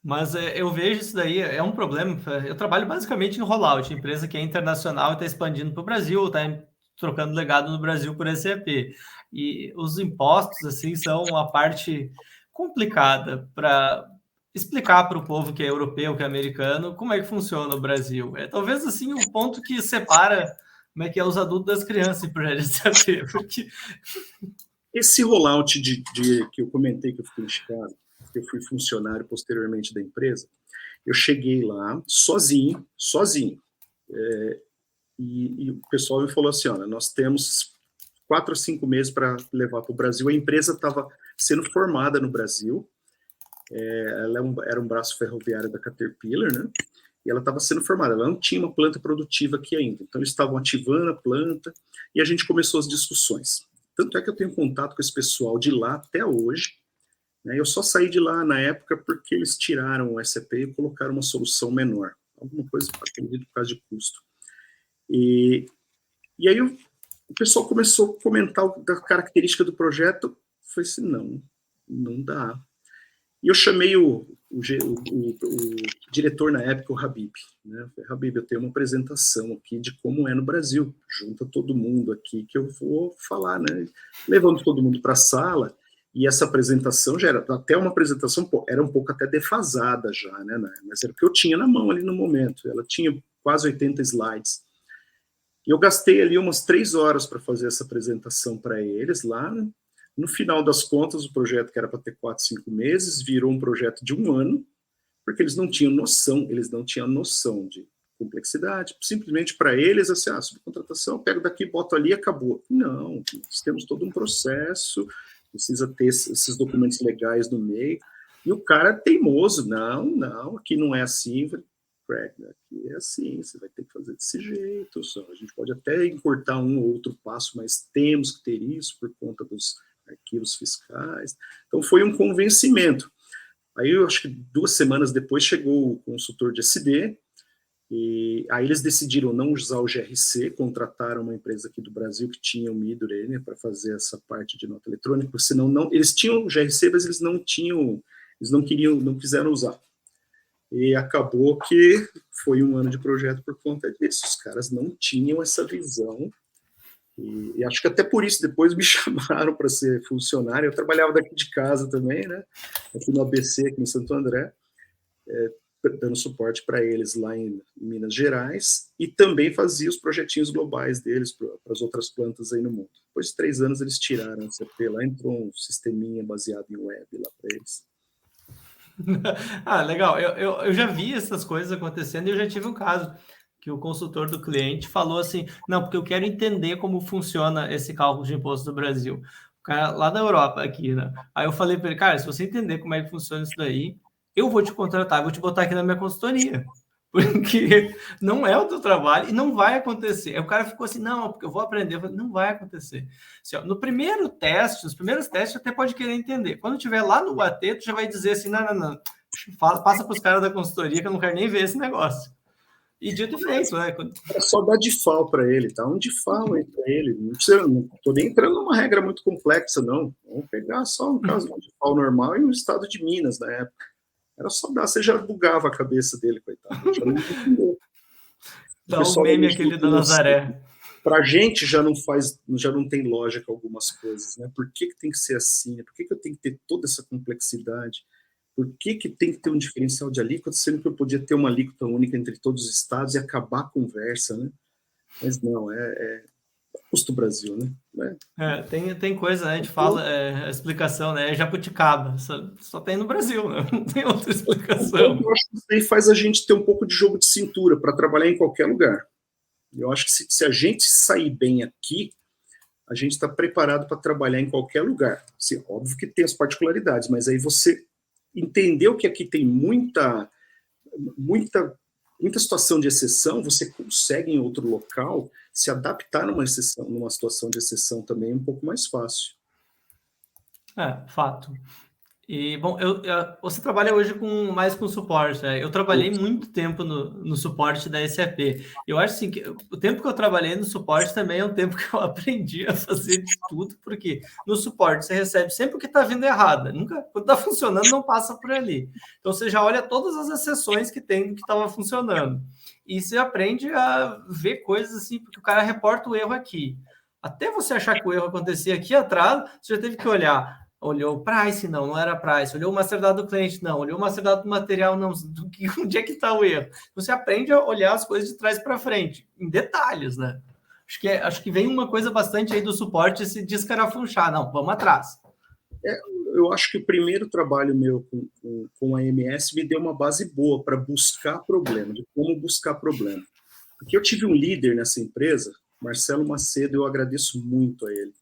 Mas eu vejo isso daí, é um problema. Eu trabalho basicamente em rollout, empresa que é internacional e está expandindo para o Brasil, está trocando legado no Brasil por SAP. E os impostos, assim, são a parte complicada para explicar para o povo que é europeu, que é americano, como é que funciona o Brasil. É talvez, assim, o ponto que separa como é que é os adultos das crianças em projeto de SAP, porque... esse rollout que eu comentei que eu fiquei em Chicago, que eu fui funcionário posteriormente da empresa, eu cheguei lá sozinho, e o pessoal me falou assim, olha, nós temos 4 a 5 meses para levar para o Brasil. A empresa estava sendo formada no Brasil, ela era um braço ferroviário da Caterpillar, né? E ela estava sendo formada, ela não tinha uma planta produtiva aqui ainda. Então, eles estavam ativando a planta e a gente começou as discussões. Tanto é que eu tenho contato com esse pessoal de lá até hoje, né? Eu só saí de lá na época porque eles tiraram o SAP e colocaram uma solução menor. Alguma coisa, acredito, por causa de custo. E aí o pessoal começou a comentar da característica do projeto. Eu falei assim, não dá. E eu chamei o diretor na época, o Habib. Né? Eu falei, Habib, eu tenho uma apresentação aqui de como é no Brasil. Junta todo mundo aqui que eu vou falar, né? Levando todo mundo para a sala. E essa apresentação já era até uma apresentação, era um pouco até defasada já, né? Mas era o que eu tinha na mão ali no momento. Ela tinha quase 80 slides. E eu gastei ali umas 3 horas para fazer essa apresentação para eles lá. Né? No final das contas, o projeto que era para ter 4, 5 meses, virou um projeto de 1 ano, porque eles não tinham noção de complexidade. Simplesmente para eles, assim, subcontratação, pego daqui, boto ali e acabou. Não, nós temos todo um processo, precisa ter esses documentos legais no meio. E o cara é teimoso, não, aqui não é assim. Craig, aqui é assim, você vai ter que fazer desse jeito. Só. A gente pode até encurtar um ou outro passo, mas temos que ter isso por conta dos arquivos fiscais. Então foi um convencimento. Aí eu acho que 2 semanas depois chegou o consultor de SD, e aí eles decidiram não usar o GRC, contrataram uma empresa aqui do Brasil que tinha o Midori, né, para fazer essa parte de nota eletrônica, senão não, eles tinham o GRC, mas eles não quiseram usar. E acabou que foi 1 ano de projeto por conta disso. Os caras não tinham essa visão. E acho que até por isso depois me chamaram para ser funcionário. Eu trabalhava daqui de casa também, né? Aqui no ABC, aqui em Santo André, dando suporte para eles lá em Minas Gerais. E também fazia os projetinhos globais deles para as outras plantas aí no mundo. Depois de 3 anos eles tiraram o CP lá, entrou um sisteminha baseado em web lá para eles. Ah, legal. Eu já vi essas coisas acontecendo e eu já tive um caso que o consultor do cliente falou assim, não, porque eu quero entender como funciona esse cálculo de imposto do Brasil. O cara lá da Europa, aqui, né? Aí eu falei para ele, cara, se você entender como é que funciona isso daí, eu vou te contratar, vou te botar aqui na minha consultoria. Porque não é o teu trabalho e não vai acontecer. Aí o cara ficou assim, não, porque eu vou aprender. Eu falei, não vai acontecer. Assim, ó, nos primeiros testes até pode querer entender. Quando tiver lá no bater, tu já vai dizer assim, não. Passa para os caras da consultoria que eu não quero nem ver esse negócio. E dito e feito, né? É só dar default para ele, tá? Um default aí para ele. Não estou nem entrando numa regra muito complexa, não. Vamos pegar só um caso de default normal e no estado de Minas, na época. Era só dar, você já bugava a cabeça dele, coitado. Já não entendeu. Dá o meme aquele da Nazaré. Para a gente já não tem lógica algumas coisas, né? Por que tem que ser assim? Por que eu tenho que ter toda essa complexidade? Por que tem que ter um diferencial de alíquota, sendo que eu podia ter uma alíquota única entre todos os estados e acabar a conversa, né? Mas não, custo Brasil, né? Tem coisa, né? A gente fala, a explicação, né? É jabuticaba, só tem no Brasil, né? Não tem outra explicação. Eu acho que isso aí faz a gente ter um pouco de jogo de cintura para trabalhar em qualquer lugar. Eu acho que se a gente sair bem aqui, a gente está preparado para trabalhar em qualquer lugar. Assim, óbvio que tem as particularidades, mas aí você entendeu que aqui tem muita situação de exceção, você consegue em outro local se adaptar numa situação de exceção também um pouco mais fácil. Fato. E, bom, você trabalha hoje mais com suporte, né? Eu trabalhei muito tempo no suporte da SAP. Eu acho assim, que o tempo que eu trabalhei no suporte também é um tempo que eu aprendi a fazer de tudo, porque no suporte você recebe sempre o que está vindo errado. Nunca, quando está funcionando, não passa por ali. Então você já olha todas as exceções que tem do que estava funcionando. E você aprende a ver coisas assim, porque o cara reporta o erro aqui. Até você achar que o erro acontecia aqui atrás, você já teve que olhou o price, não era price, olhou o master dado do cliente, não, olhou o master dado do material, não, onde é que está o erro? Você aprende a olhar as coisas de trás para frente, em detalhes, né? Acho que vem uma coisa bastante aí do suporte se descarafunchar, não, vamos atrás. Eu acho que o primeiro trabalho meu com a MS me deu uma base boa para buscar problema, de como buscar problema. Porque eu tive um líder nessa empresa, Marcelo Macedo, eu agradeço muito a ele,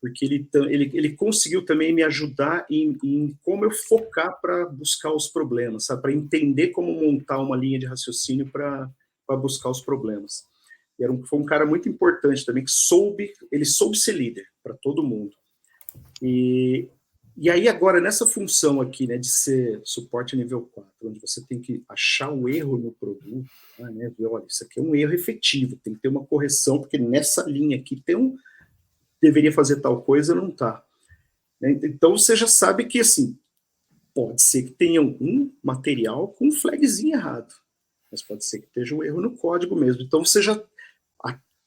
porque ele conseguiu também me ajudar em como eu focar para buscar os problemas, para entender como montar uma linha de raciocínio para buscar os problemas. Foi um cara muito importante também, que ele soube ser líder para todo mundo. E aí agora, nessa função aqui, né, de ser suporte nível 4, onde você tem que achar o erro no produto, né, ver, olha, isso aqui é um erro efetivo, tem que ter uma correção, porque nessa linha aqui deveria fazer tal coisa, não está. Então você já sabe que, assim, pode ser que tenha um material com um flagzinho errado, mas pode ser que esteja um erro no código mesmo. Então você já,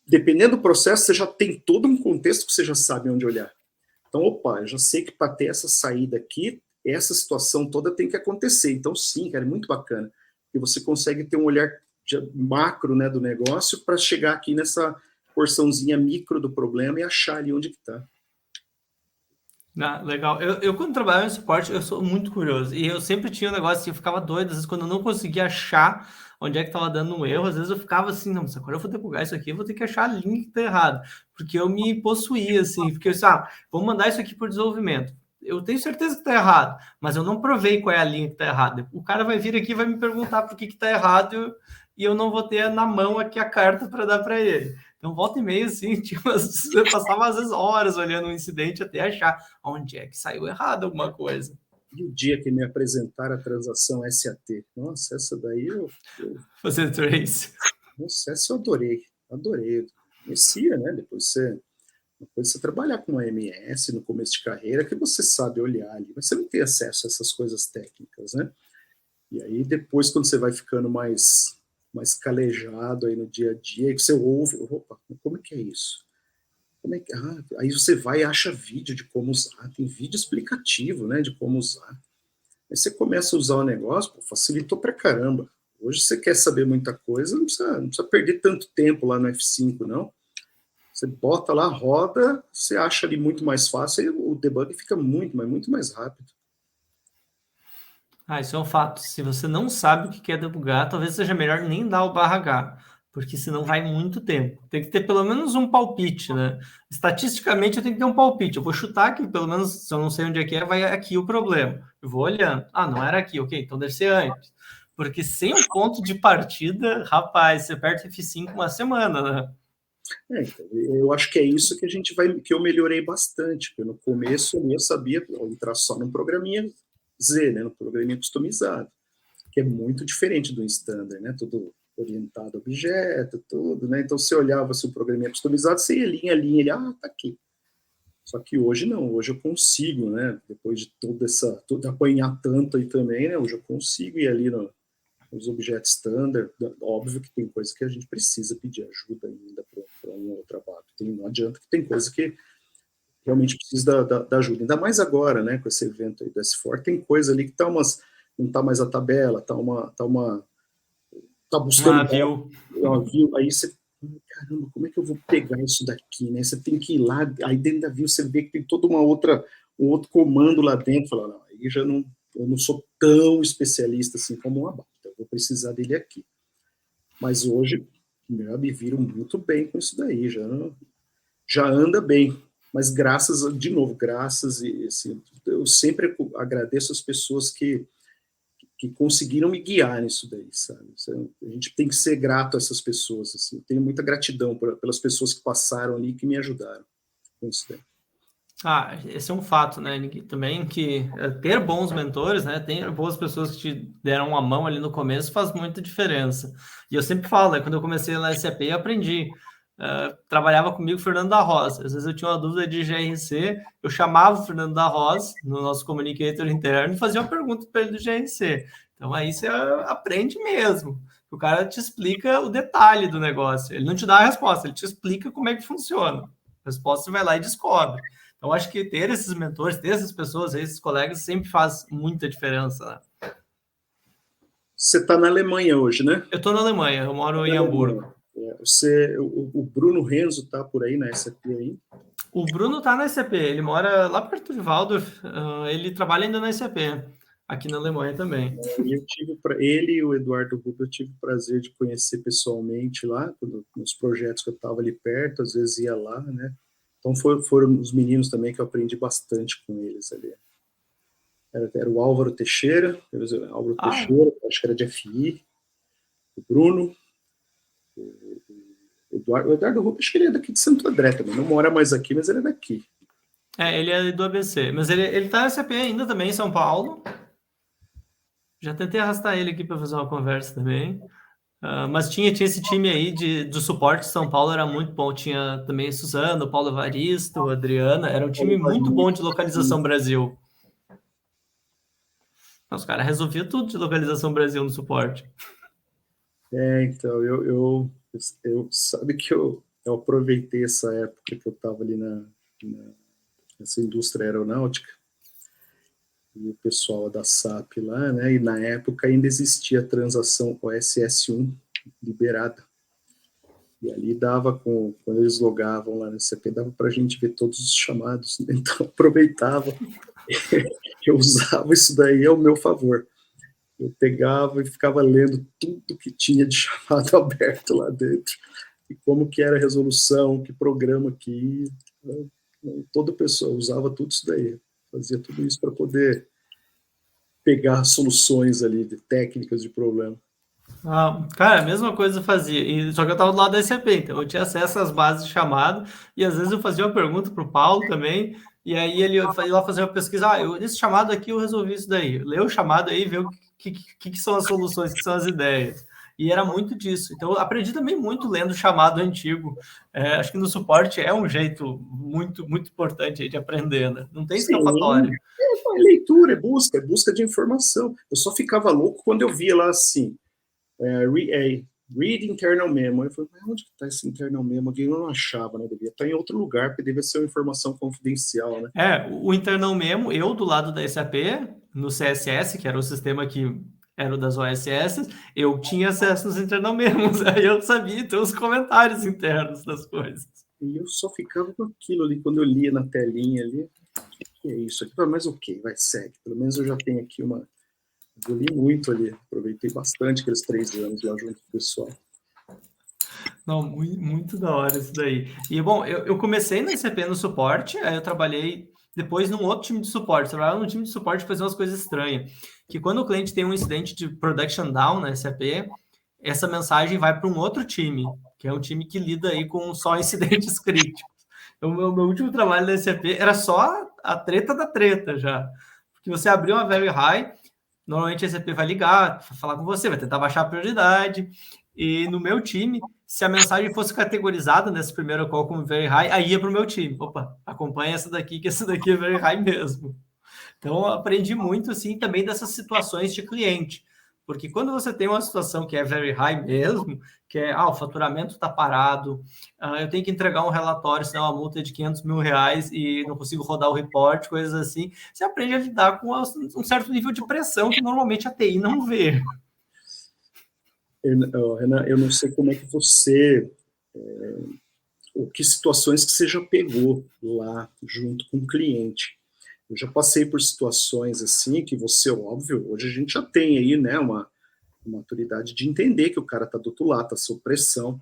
dependendo do processo, você já tem todo um contexto que você já sabe onde olhar. Então, opa, eu já sei que para ter essa saída aqui, essa situação toda tem que acontecer. Então, sim, cara, é muito bacana. E você consegue ter um olhar macro, né, do negócio para chegar aqui nessa porçãozinha micro do problema e achar ali onde que está. Ah, legal. Quando trabalhava em suporte, eu sou muito curioso. E eu sempre tinha um negócio assim, eu ficava doido, às vezes, quando eu não conseguia achar onde é que estava dando um erro, às vezes eu ficava assim, não, mas agora eu vou debugar isso aqui, eu vou ter que achar a linha que está errada. Porque eu me possuía, assim, porque eu disse, vou mandar isso aqui por desenvolvimento. Eu tenho certeza que está errado, mas eu não provei qual é a linha que está errada. O cara vai vir aqui e vai me perguntar por que está errado e eu não vou ter na mão aqui a carta para dar para ele. Então, volta e meia, assim, eu passava às vezes horas olhando um incidente até achar onde é que saiu errado alguma coisa. E o dia que me apresentaram a transação SAT, nossa, essa daí Fazer trace. Nossa, essa eu adorei. Conhecia, né? Depois você trabalhar com a MS no começo de carreira, que você sabe olhar ali, mas você não tem acesso a essas coisas técnicas, né? E aí depois, quando você vai ficando mais calejado aí no dia a dia, que você ouve, opa, como é que é isso? Aí você vai e acha vídeo de como usar, tem vídeo explicativo, né, de como usar. Aí você começa a usar o negócio, pô, facilitou pra caramba. Hoje você quer saber muita coisa, não precisa perder tanto tempo lá no F5, não. Você bota lá, roda, você acha ali muito mais fácil e o debug fica muito mais rápido. Isso é um fato. Se você não sabe o que quer debugar, talvez seja melhor nem dar o /H, porque senão vai muito tempo. Tem que ter pelo menos um palpite, né? Estatisticamente, eu tenho que ter um palpite. Eu vou chutar que, pelo menos, se eu não sei onde é que é, vai aqui o problema. Eu vou olhando. Não era aqui, ok, então deve ser antes. Porque sem um ponto de partida, rapaz, você perde F5 uma semana, né? Então, eu acho que é isso que eu melhorei bastante, porque no começo eu sabia entrar só num programinha Z, né, no programinha customizado, que é muito diferente do standard, né, tudo orientado a objeto, tudo, né, então você olhava se o programinha customizado, você ia linha, ele, tá aqui. Só que hoje não, hoje eu consigo, né, depois de tudo apanhar tanto aí também, né, hoje eu consigo ir ali nos objetos standard. Óbvio que tem coisa que a gente precisa pedir ajuda ainda para um outro trabalho. Não adianta que tem coisa que realmente precisa da ajuda. Ainda mais agora, né, com esse evento aí do S4, tem coisa ali que não está mais a tabela, tá buscando Uma view, aí você, caramba, como é que eu vou pegar isso daqui, né? Você tem que ir lá, aí dentro da view você vê que tem toda um outro comando lá dentro, fala, não, aí eu não sou tão especialista assim como o ABAP, então eu vou precisar dele aqui. Mas hoje, eu me viro muito bem com isso daí, já anda bem. Mas de novo, e assim, eu sempre agradeço as pessoas que conseguiram me guiar nisso daí, sabe? A gente tem que ser grato a essas pessoas, assim. Eu tenho muita gratidão pelas pessoas que passaram ali e que me ajudaram com isso daí. Esse é um fato, né? Também que ter bons mentores, né? Ter boas pessoas que te deram uma mão ali no começo faz muita diferença. E eu sempre falo, né? Quando eu comecei na SAP, eu aprendi. Trabalhava comigo o Fernando da Rosa. Às vezes eu tinha uma dúvida de GRC, eu chamava o Fernando da Rosa, no nosso communicator interno, e fazia uma pergunta para ele do GRC. Então aí você aprende mesmo. O cara te explica o detalhe do negócio. Ele não te dá a resposta, ele te explica como é que funciona. A resposta você vai lá e descobre. Então, acho que ter esses mentores, ter essas pessoas, esses colegas, sempre faz muita diferença, né? Você está na Alemanha hoje, né? Eu estou na Alemanha, eu moro em Hamburgo. O Bruno Renzo está por aí na SAP aí? O Bruno está na SAP, ele mora lá perto de Waldorf, ele trabalha ainda na SAP, aqui na Alemanha também. Eu tive ele e o Eduardo Rubio, eu tive o prazer de conhecer pessoalmente lá, nos projetos que eu estava ali perto, às vezes ia lá, né? Então foram os meninos também que eu aprendi bastante com eles ali. Era o Álvaro Teixeira, Teixeira, acho que era de FI, o Bruno, o Eduardo Rubio, acho que ele é daqui de Santo André também, não mora mais aqui, mas ele é daqui. Ele é do ABC, mas ele tá na SAP ainda também em São Paulo. Já tentei arrastar ele aqui para fazer uma conversa também. Mas tinha esse time aí do suporte de São Paulo, era muito bom. Tinha também Suzano, Paulo Evaristo, Adriana. Era um time muito bom de localização Brasil. Os caras resolviam tudo de localização Brasil no suporte. Então, eu sabe que eu aproveitei essa época que eu estava ali nessa indústria aeronáutica, e o pessoal da SAP lá, né? E na época ainda existia a transação OSS1 liberada. E ali quando eles logavam lá no CP, dava para a gente ver todos os chamados. Né? Então, aproveitava, eu usava isso daí ao meu favor. Eu pegava e ficava lendo tudo que tinha de chamado aberto lá dentro, e como que era a resolução, que programa que ia. Toda pessoa usava tudo isso daí, fazia tudo isso para poder pegar soluções ali, de técnicas de problema. Cara, a mesma coisa eu fazia, só que eu estava do lado da SAP, então eu tinha acesso às bases de chamado, e às vezes eu fazia uma pergunta para o Paulo também, e aí ele ia lá fazer uma pesquisa, nesse chamado aqui eu resolvi isso daí, lê o chamado aí, vê o que são as soluções, o que são as ideias, e era muito disso, então eu aprendi também muito lendo o chamado antigo, acho que no suporte é um jeito muito, muito importante de aprender, né? Não tem escapatória. É leitura, é busca de informação. Eu só ficava louco quando eu via lá assim, read internal memo. Eu falei, mas onde está esse internal memo? Eu não achava, né? Devia estar em outro lugar, porque devia ser uma informação confidencial, né? O internal memo, eu do lado da SAP, no CSS, que era o sistema que era o das OSS, eu tinha acesso nos internal memos, aí eu sabia ter os comentários internos das coisas. E eu só ficava com aquilo ali, quando eu lia na telinha ali, o que é isso aqui? Mas ok, vai, segue. Pelo menos eu já tenho aqui eu li muito ali, aproveitei bastante aqueles 3 anos lá junto com o pessoal. Não, muito, muito da hora isso daí. E, bom, eu comecei na SAP no suporte, aí eu trabalhei depois num outro time de suporte. Trabalhava num time de suporte fazer umas coisas estranhas. Que quando o cliente tem um incidente de production down na SAP, essa mensagem vai para um outro time, que é um time que lida aí com só incidentes críticos. Então, o meu último trabalho na SAP era só a treta da treta já. Porque você abriu uma very high, normalmente a SAP vai ligar, vai falar com você, vai tentar baixar a prioridade. E no meu time, se a mensagem fosse categorizada nesse primeiro call como very high, aí ia para o meu time. Opa, acompanha essa daqui, que essa daqui é very high mesmo. Então, eu aprendi muito, assim, também dessas situações de cliente. Porque quando você tem uma situação que é very high mesmo, que é, o faturamento está parado, eu tenho que entregar um relatório, senão a multa é de R$ 500.000 e não consigo rodar o report, coisas assim, você aprende a lidar com um certo nível de pressão que normalmente a TI não vê. Renan, eu não sei como é que você... ou que situações que você já pegou lá junto com o cliente. Eu já passei por situações assim que você, óbvio, hoje a gente já tem aí, né, uma maturidade de entender que o cara tá do outro lado, tá sob pressão,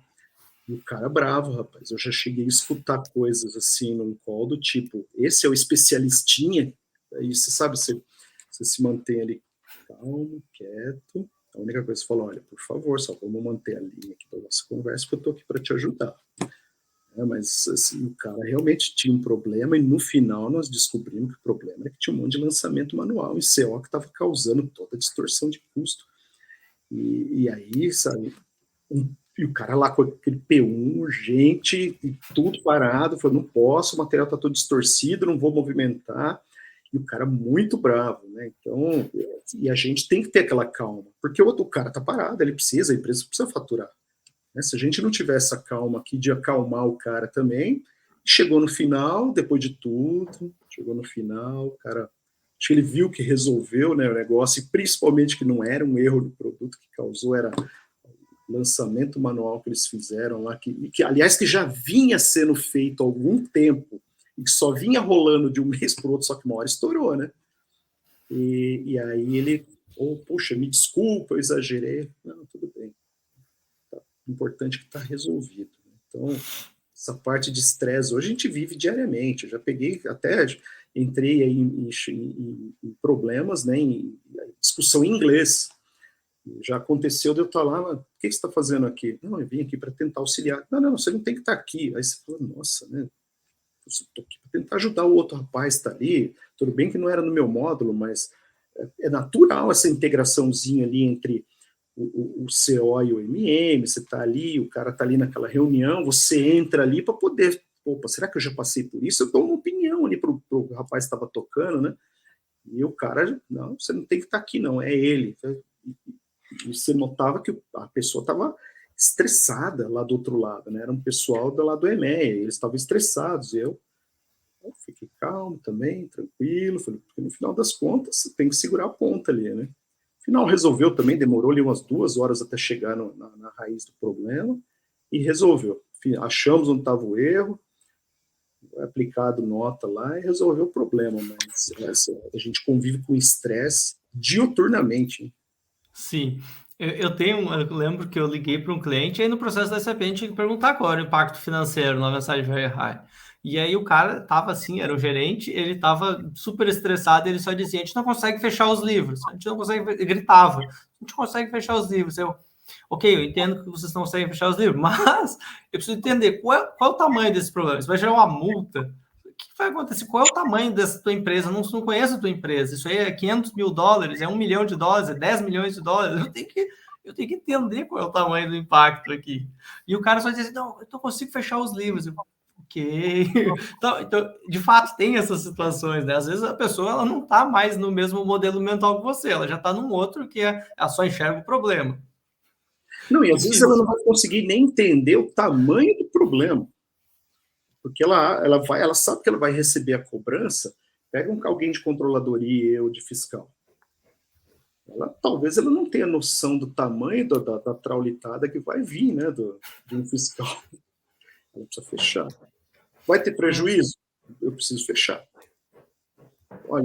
e o cara bravo, rapaz. Eu já cheguei a escutar coisas assim num call do tipo, esse é o especialistinha, aí você sabe, você se mantém ali calmo, quieto, a única coisa que você fala, olha, por favor, só vamos manter a linha aqui da nossa conversa, porque eu tô aqui para te ajudar. Mas assim, o cara realmente tinha um problema e no final nós descobrimos que o problema é que tinha um monte de lançamento manual em CO que estava causando toda a distorção de custo. E aí, sabe, e o cara lá com aquele P1 urgente e tudo parado, falou, não posso, o material está todo distorcido, não vou movimentar, e o cara muito bravo, né? Então, e a gente tem que ter aquela calma, porque o cara está parado, ele precisa, a empresa precisa faturar. Né? Se a gente não tiver essa calma aqui de acalmar o cara também, chegou no final, depois de tudo, chegou no final, o cara, acho que ele viu que resolveu, né, o negócio, e principalmente que não era um erro do produto que causou, era o lançamento manual que eles fizeram lá, que aliás, que já vinha sendo feito há algum tempo, e que só vinha rolando de um mês para o outro, só que uma hora estourou, né? E aí ele, puxa, me desculpa, eu exagerei. Não, tudo bem. Importante que está resolvido. Então, essa parte de estresse hoje a gente vive diariamente. Eu já peguei, até entrei aí em problemas, né, em discussão em inglês. Já aconteceu de eu estar lá, o que você está fazendo aqui? Não, eu vim aqui para tentar auxiliar. Não, você não tem que estar aqui. Aí você fala, nossa, né? Eu estou aqui para tentar ajudar o outro rapaz que está ali. Tudo bem que não era no meu módulo, mas é natural essa integraçãozinha ali entre o CO e o MM, você está ali, o cara está ali naquela reunião, você entra ali para poder, opa, será que eu já passei por isso? Eu dou uma opinião ali para o rapaz que estava tocando, né? E o cara, não, você não tem que estar aqui não, é ele. E você notava que a pessoa estava estressada lá do outro lado, né? Era um pessoal do lado do EMEA, eles estavam estressados, eu fiquei calmo também, tranquilo, falei, porque no final das contas você tem que segurar a ponta ali, né? Final resolveu também, demorou ali umas 2 horas até chegar na raiz do problema e resolveu. Achamos onde estava o erro, aplicado nota lá e resolveu o problema, mas a gente convive com estresse diuturnamente. Hein? Sim. Eu lembro que eu liguei para um cliente e aí no processo da SAP a gente tinha que perguntar qual era o impacto financeiro na mensagem Very High. E aí o cara tava assim, era o gerente, ele tava super estressado, ele só dizia, a gente não consegue fechar os livros, a gente não consegue, ele gritava, a gente consegue fechar os livros. Ok, eu entendo que vocês não conseguem fechar os livros, mas eu preciso entender qual é o tamanho desse problema. Isso vai gerar uma multa? O que vai acontecer? Qual é o tamanho dessa tua empresa? Eu não conheço a tua empresa. Isso aí é $500 mil, é $1 milhão, é $10 milhões. Eu tenho que entender qual é o tamanho do impacto aqui. E o cara só diz assim, não, eu não consigo fechar os livros. Ok. Então, de fato, tem essas situações, né? Às vezes a pessoa ela não está mais no mesmo modelo mental que você, ela já está num outro que ela só enxerga o problema. Não, e às vezes ela não vai conseguir nem entender o tamanho do problema. Porque ela sabe que ela vai receber a cobrança, pega alguém de controladoria ou de fiscal. Talvez ela não tenha noção do tamanho da traulitada que vai vir, né, de um fiscal. Ela precisa fechar. Vai ter prejuízo? Eu preciso fechar. Olha,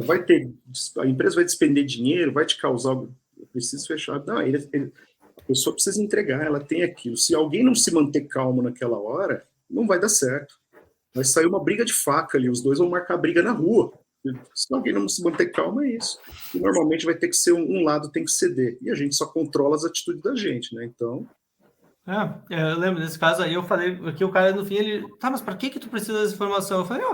a empresa vai despender dinheiro, vai te causar, eu preciso fechar. Não, a pessoa precisa entregar, ela tem aquilo. Se alguém não se manter calmo naquela hora, não vai dar certo. Vai sair uma briga de faca ali, os dois vão marcar briga na rua. Se alguém não se manter calmo, é isso. E normalmente vai ter que ser um lado tem que ceder. E a gente só controla as atitudes da gente, né? Então. Eu lembro desse caso aí, eu falei que o cara no fim, ele, tá, mas para que tu precisa dessa informação? Eu falei,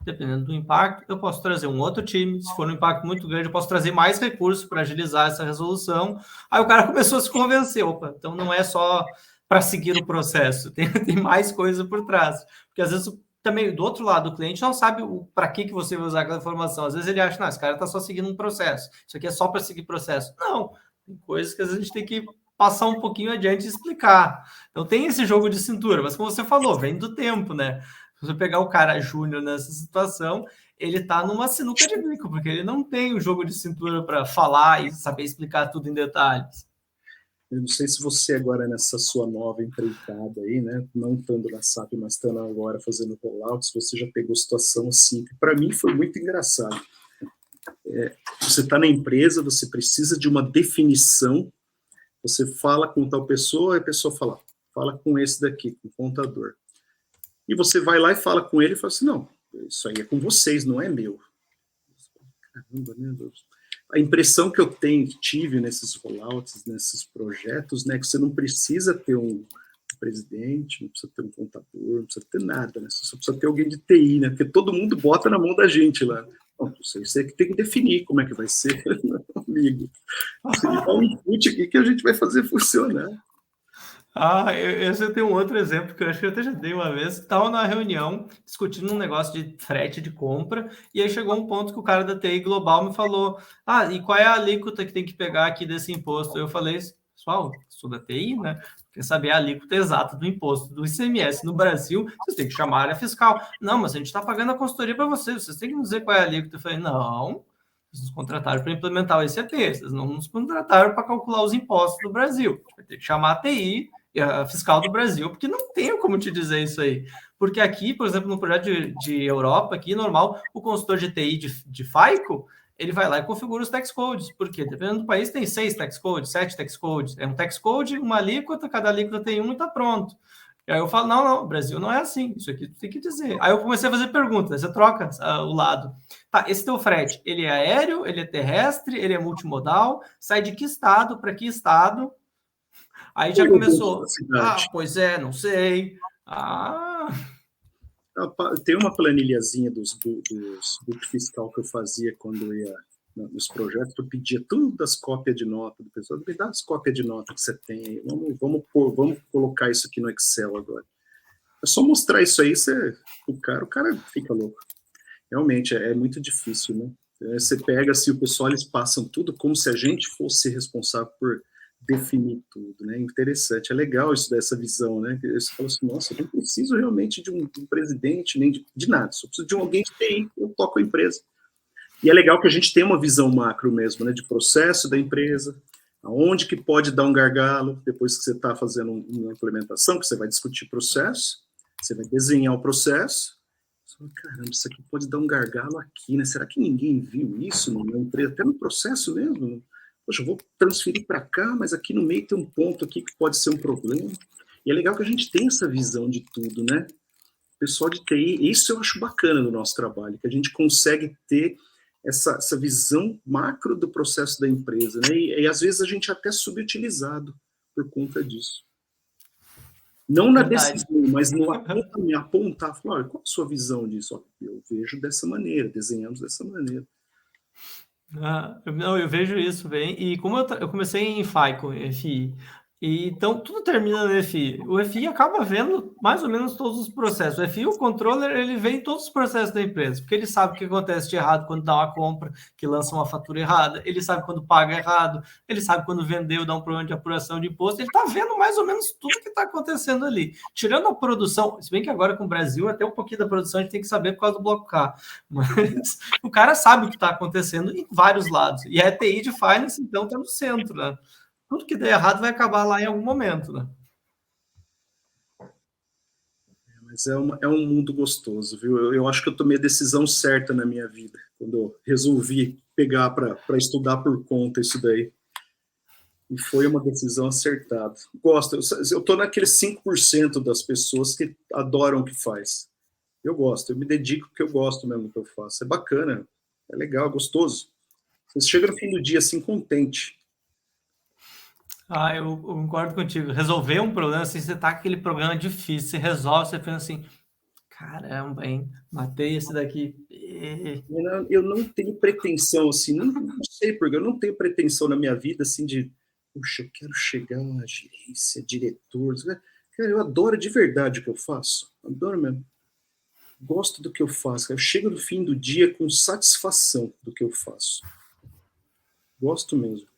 dependendo do impacto, eu posso trazer um outro time, se for um impacto muito grande, eu posso trazer mais recursos para agilizar essa resolução. Aí o cara começou a se convencer, então não é só para seguir o processo, tem mais coisa por trás. Porque às vezes também do outro lado, o cliente não sabe para que você vai usar aquela informação. Às vezes ele acha, não, esse cara está só seguindo um processo, isso aqui é só para seguir processo. Não, tem coisas que às vezes a gente tem que passar um pouquinho adiante e explicar. Então tem esse jogo de cintura, mas como você falou, vem do tempo, né? Se você pegar o cara júnior nessa situação, ele tá numa sinuca de bico, porque ele não tem o jogo de cintura para falar e saber explicar tudo em detalhes. Eu não sei se você agora nessa sua nova empreitada aí, né, não estando na SAP, mas estando agora fazendo rollout, se você já pegou situação assim, que para mim foi muito engraçado. Você está na empresa, você precisa de uma definição. Você fala com tal pessoa, a pessoa fala com esse daqui, com o contador. E você vai lá e fala com ele e fala assim, não, isso aí é com vocês, não é meu. Caramba, meu Deus. A impressão que tive nesses rollouts, nesses projetos, né, que você não precisa ter um presidente, não precisa ter um contador, não precisa ter nada, né? Só precisa ter alguém de TI, né? Porque todo mundo bota na mão da gente lá. Não, você é que tem que definir como é que vai ser, meu amigo. Você me dá um input aqui que a gente vai fazer funcionar. Esse eu tenho um outro exemplo que eu acho que eu até já dei uma vez. Estava na reunião discutindo um negócio de frete de compra, e aí chegou um ponto que o cara da TI Global me falou: e qual é a alíquota que tem que pegar aqui desse imposto? Eu falei: pessoal, sou da TI, né? Quer saber a alíquota exata do imposto do ICMS no Brasil, vocês têm que chamar a área fiscal. Não, mas a gente está pagando a consultoria para vocês têm que nos dizer qual é a alíquota. Eu falei: não, vocês nos contrataram para implementar o ICP, vocês não nos contrataram para calcular os impostos do Brasil. A gente vai ter que chamar a TI, a fiscal do Brasil, porque não tenho como te dizer isso aí. Porque aqui, por exemplo, no projeto de Europa, aqui, normal, o consultor de TI de FICO, ele vai lá e configura os tax codes, porque dependendo do país tem 6 tax codes, 7 tax codes, é um tax code, uma alíquota, cada alíquota tem um e tá pronto. E aí eu falo, não, o Brasil não é assim, isso aqui tu tem que dizer. Aí eu comecei a fazer perguntas, você troca o lado. Tá, esse teu frete, ele é aéreo, ele é terrestre, ele é multimodal, sai de que estado, para que estado? Aí já começou. Pois é, não sei. Tem uma planilhazinha dos book fiscal que eu fazia quando eu ia nos projetos, eu pedia todas as cópias de nota do pessoal, me dá as cópias de nota que você tem, vamos colocar isso aqui no Excel agora. É só mostrar isso aí, o cara fica louco. Realmente, é muito difícil, né? Você pega, assim, o pessoal, eles passam tudo como se a gente fosse responsável por definir tudo, né? Interessante, é legal isso dessa visão, né? Você fala assim, nossa, eu não preciso realmente de um presidente, nem de nada, só preciso de alguém de TI, eu toco a empresa. E é legal que a gente tem uma visão macro mesmo, né? De processo da empresa, aonde que pode dar um gargalo, depois que você está fazendo uma implementação, que você vai discutir processo, você vai desenhar o processo, caramba, isso aqui pode dar um gargalo aqui, né? Será que ninguém viu isso na empresa? Até no processo mesmo. Poxa, eu vou transferir para cá, mas aqui no meio tem um ponto aqui que pode ser um problema. E é legal que a gente tem essa visão de tudo, né? O pessoal de TI, isso eu acho bacana no nosso trabalho, que a gente consegue ter essa visão macro do processo da empresa, né? E às vezes a gente é até subutilizado por conta disso. Não na decisão, mas no apontar, falar, olha, qual a sua visão disso? Eu vejo dessa maneira, desenhamos dessa maneira. Eu vejo isso bem, e como eu comecei em FICO, FI, e então tudo termina no FI. O FI acaba vendo mais ou menos todos os processos. O FI, o controller, ele vê em todos os processos da empresa, porque ele sabe o que acontece de errado quando dá uma compra, que lança uma fatura errada, ele sabe quando paga errado, ele sabe quando vendeu, dá um problema de apuração de imposto, ele está vendo mais ou menos tudo que está acontecendo ali. Tirando a produção, se bem que agora com o Brasil, até um pouquinho da produção a gente tem que saber por causa do bloco K, mas o cara sabe o que está acontecendo em vários lados, e a TI de Finance, então, está no centro, né? Tudo que der errado vai acabar lá em algum momento, né? Mas é um mundo gostoso, viu? Eu acho que eu tomei a decisão certa na minha vida, quando eu resolvi pegar para estudar por conta isso daí. E foi uma decisão acertada. Gosto, eu estou naqueles 5% das pessoas que adoram o que faz. Eu gosto, eu me dedico porque eu gosto mesmo do que eu faço. É bacana, é legal, é gostoso. Você chega no fim do dia assim, contente. Eu concordo contigo. Resolver um problema, assim, você tá com aquele problema difícil, você resolve, você pensa assim, caramba, hein, matei esse daqui. Eu não tenho pretensão, assim, não sei porque, eu não tenho pretensão na minha vida, assim, de, puxa, eu quero chegar a uma gerência, diretor. Cara, eu adoro de verdade o que eu faço, adoro mesmo. Gosto do que eu faço, eu chego no fim do dia com satisfação do que eu faço. Gosto mesmo.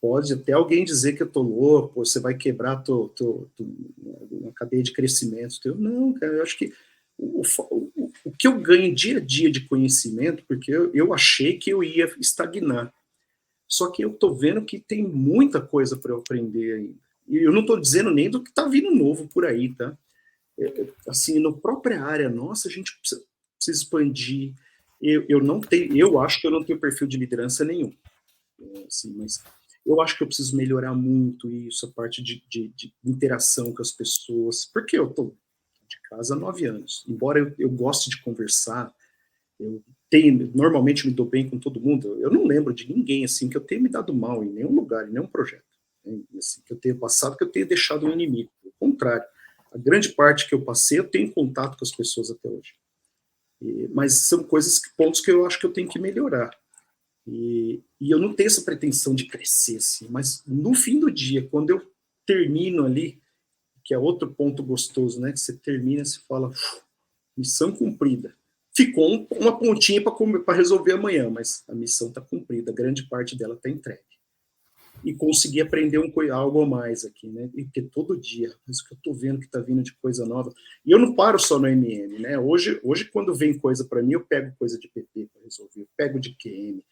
Pode até alguém dizer que eu tô louco, você vai quebrar uma cadeia de crescimento. Não, cara, eu acho que o que eu ganho dia a dia de conhecimento, porque eu achei que eu ia estagnar. Só que eu tô vendo que tem muita coisa para eu aprender ainda. E eu não estou dizendo nem do que está vindo novo por aí, tá? Assim, na própria área nossa, a gente precisa expandir. Eu acho que eu não tenho perfil de liderança nenhum. Assim, mas eu acho que eu preciso melhorar muito isso, a parte de interação com as pessoas, porque eu estou de casa há 9 anos. Embora eu goste de conversar, normalmente me dou bem com todo mundo, eu não lembro de ninguém assim que eu tenha me dado mal em nenhum lugar, em nenhum projeto. Assim, que eu tenha passado, que eu tenha deixado um inimigo. contrário. A grande parte que eu passei, eu tenho contato com as pessoas até hoje. Mas são pontos que eu acho que eu tenho que melhorar. E eu não tenho essa pretensão de crescer, assim, mas no fim do dia, quando eu termino ali, que é outro ponto gostoso, né? Que você termina, você fala, missão cumprida. Ficou uma pontinha para resolver amanhã, mas a missão está cumprida, a grande parte dela está entregue. E conseguir aprender algo a mais aqui, né? E porque todo dia, isso que eu estou vendo que está vindo de coisa nova. E eu não paro só no MM, né? Hoje quando vem coisa para mim, eu pego coisa de PP para resolver, eu pego de QM,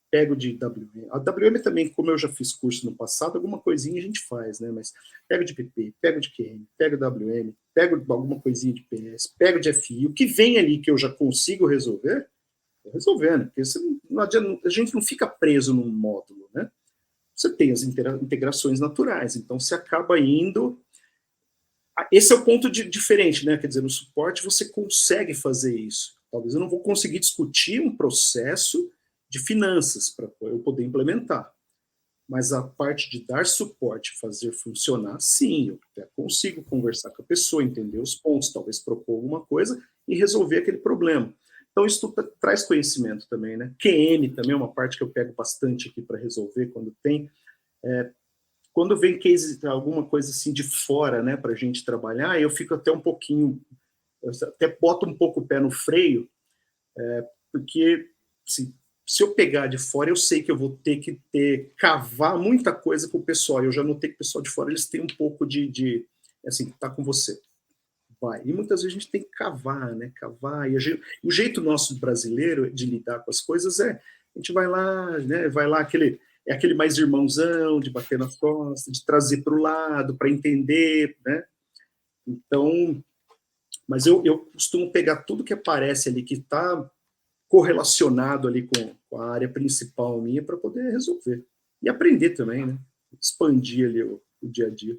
pego de WM. A WM também, como eu já fiz curso no passado, alguma coisinha a gente faz, né? Mas pego de PP, pego de QM, pego WM, pego alguma coisinha de PS, pego de FI. O que vem ali que eu já consigo resolver, eu resolvendo. Porque não adianta, a gente não fica preso num módulo, né? Você tem as integrações naturais, então você acaba indo... Esse é o ponto diferente, né? Quer dizer, no suporte você consegue fazer isso. Talvez eu não vou conseguir discutir um processo de finanças para eu poder implementar. Mas a parte de dar suporte, fazer funcionar, sim, eu até consigo conversar com a pessoa, entender os pontos, talvez propor alguma coisa e resolver aquele problema. Então, isso traz conhecimento também, né? QM também é uma parte que eu pego bastante aqui para resolver quando tem. Quando vem case, alguma coisa assim de fora, né, para a gente trabalhar, eu fico até um pouquinho, eu até boto um pouco o pé no freio, porque assim, se eu pegar de fora, eu sei que eu vou ter que cavar muita coisa com o pessoal. Eu já notei que o pessoal de fora, eles têm um pouco assim, tá com você. Vai. E muitas vezes a gente tem que cavar, né? Cavar. E o jeito nosso brasileiro de lidar com as coisas a gente vai lá, né? Vai lá, aquele mais irmãozão, de bater na costa, de trazer para o lado, para entender, né? Então, mas eu costumo pegar tudo que aparece ali, que está correlacionado ali com a área principal minha, para poder resolver. E aprender também, né? Expandir ali o dia a dia.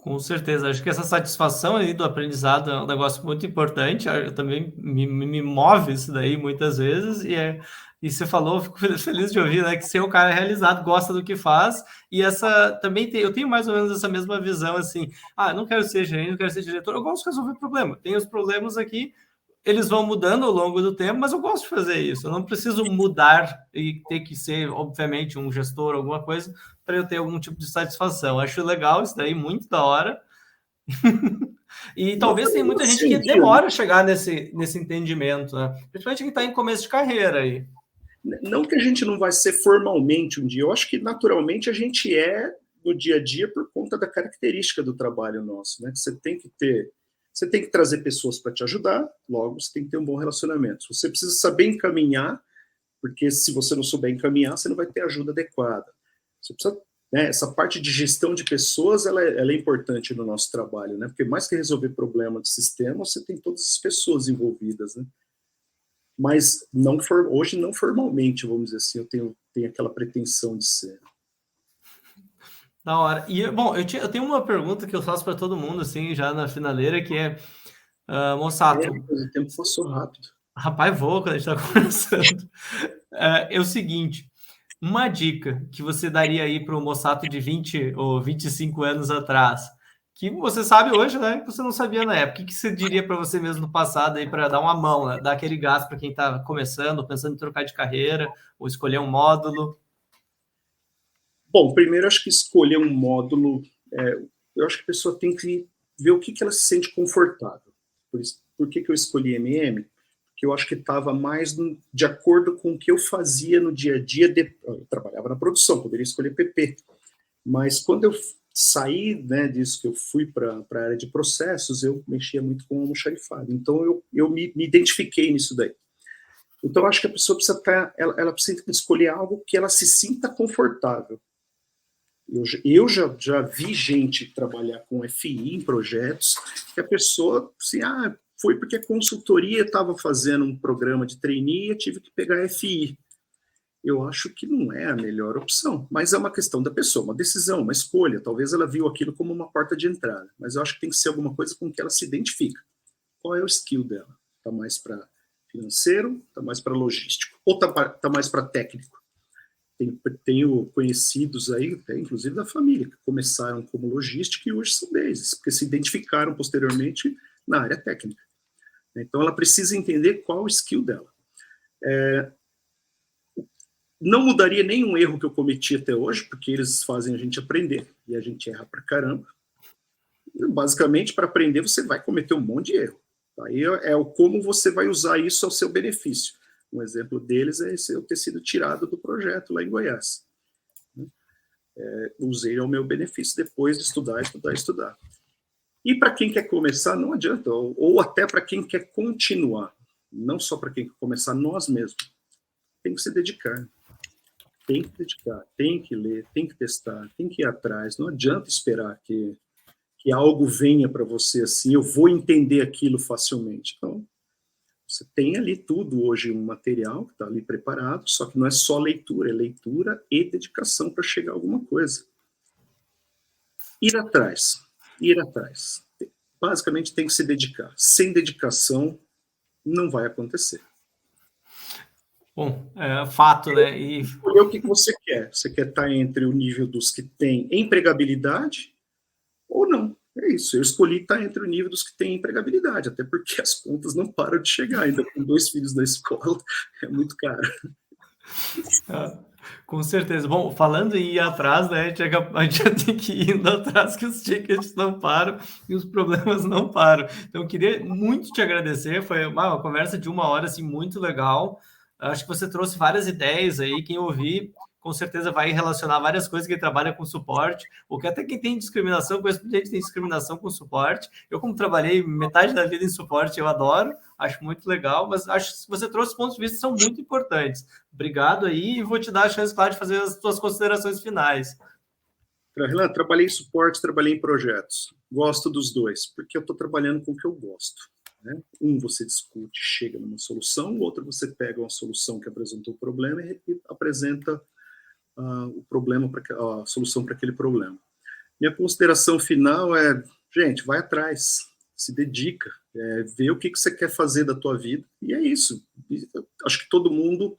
Com certeza, acho que essa satisfação aí do aprendizado é um negócio muito importante, eu também me move isso daí muitas vezes, e você falou, fico feliz de ouvir, né, que ser o cara realizado, gosta do que faz, e eu tenho mais ou menos essa mesma visão, assim, eu não quero ser gerente, não quero ser diretor, eu gosto de resolver problema, tem os problemas aqui, eles vão mudando ao longo do tempo, mas eu gosto de fazer isso. Eu não preciso mudar e ter que ser, obviamente, um gestor, alguma coisa, para eu ter algum tipo de satisfação. Acho legal isso daí, muito da hora. E talvez tenha muita gente que demora a chegar nesse entendimento, né? Principalmente quem está em começo de carreira aí. Não que a gente não vai ser formalmente um dia, eu acho que naturalmente a gente no dia a dia por conta da característica do trabalho nosso, né? Você tem que trazer pessoas para te ajudar, logo você tem que ter um bom relacionamento. Você precisa saber encaminhar, porque se você não souber encaminhar, você não vai ter ajuda adequada. Você precisa, né, essa parte de gestão de pessoas, ela é importante no nosso trabalho, né? Porque mais que resolver problema de sistema, você tem todas as pessoas envolvidas, né? Mas hoje não formalmente, vamos dizer assim, eu tenho aquela pretensão de ser. Da hora. E, bom, eu tenho uma pergunta que eu faço para todo mundo, assim, já na finaleira, que é, Mossato... O tempo passou rápido. Rapaz, voa quando a gente está conversando. É o seguinte, uma dica que você daria aí para o Mossato de 20 ou 25 anos atrás, que você sabe hoje, né, que você não sabia na época, o que você diria para você mesmo no passado aí para dar uma mão, né, dar aquele gás para quem está começando, pensando em trocar de carreira ou escolher um módulo? Bom, primeiro acho que escolher um módulo, eu acho que a pessoa tem que ver o que ela se sente confortável. Por que eu escolhi MM? Porque eu acho que estava mais de acordo com o que eu fazia no dia a dia. Eu trabalhava na produção, poderia escolher PP. Mas quando eu saí, né, disso, que eu fui para a área de processos, eu mexia muito com almoxarifado. Então eu me identifiquei nisso daí. Então eu acho que a pessoa precisa ela precisa escolher algo que ela se sinta confortável. Eu já vi gente trabalhar com FI em projetos que a pessoa, assim, foi porque a consultoria estava fazendo um programa de trainee e eu tive que pegar FI. Eu acho que não é a melhor opção, mas é uma questão da pessoa, uma decisão, uma escolha. Talvez ela viu aquilo como uma porta de entrada, mas eu acho que tem que ser alguma coisa com que ela se identifica. Qual é o skill dela? Está mais para financeiro, está mais para logístico, ou está mais para técnico? Tenho conhecidos aí, até inclusive da família, que começaram como logística e hoje são bases, porque se identificaram posteriormente na área técnica. Então, ela precisa entender qual o skill dela. Não mudaria nenhum erro que eu cometi até hoje, porque eles fazem a gente aprender, e a gente erra pra caramba. Basicamente, para aprender, você vai cometer um monte de erro. Aí é o como você vai usar isso ao seu benefício. Um exemplo deles é eu ter sido tirado do projeto lá em Goiás. Usei ao meu benefício depois de estudar. E para quem quer começar, não adianta, ou até para quem quer continuar, não só para quem quer começar, nós mesmos. Tem que se dedicar. Tem que dedicar, tem que ler, tem que testar, tem que ir atrás. Não adianta esperar que algo venha para você assim, eu vou entender aquilo facilmente. Então, você tem ali tudo hoje, um material que está ali preparado, só que não é só leitura, é leitura e dedicação para chegar a alguma coisa. Ir atrás. Basicamente tem que se dedicar. Sem dedicação, não vai acontecer. Bom, fato, né? E escolher o que você quer. Você quer estar entre o nível dos que têm empregabilidade ou não. É isso, eu escolhi estar entre o nível dos que têm empregabilidade, até porque as contas não param de chegar, ainda com 2 filhos na escola, é muito caro. Com certeza. Bom, falando em ir atrás, né, a gente já tem que ir indo atrás, que os tickets não param e os problemas não param. Então, eu queria muito te agradecer, foi uma conversa de 1 hora, assim, muito legal. Acho que você trouxe várias ideias aí, quem ouvir com certeza vai relacionar várias coisas, quem trabalha com suporte, ou que até quem tem discriminação, conheço muita gente que tem discriminação com suporte. Eu, como trabalhei metade da vida em suporte, eu adoro, acho muito legal, mas acho que você trouxe pontos de vista que são muito importantes. Obrigado aí, e vou te dar a chance, claro, de fazer as suas considerações finais. Renan, trabalhei em suporte, trabalhei em projetos. Gosto dos dois, porque eu estou trabalhando com o que eu gosto. Né? Um você discute, chega numa solução, o outro você pega uma solução que apresentou o problema e apresenta o problema, a solução para aquele problema. Minha consideração final é, gente, vai atrás, se dedica, vê o que você quer fazer da tua vida, e é isso. Acho que todo mundo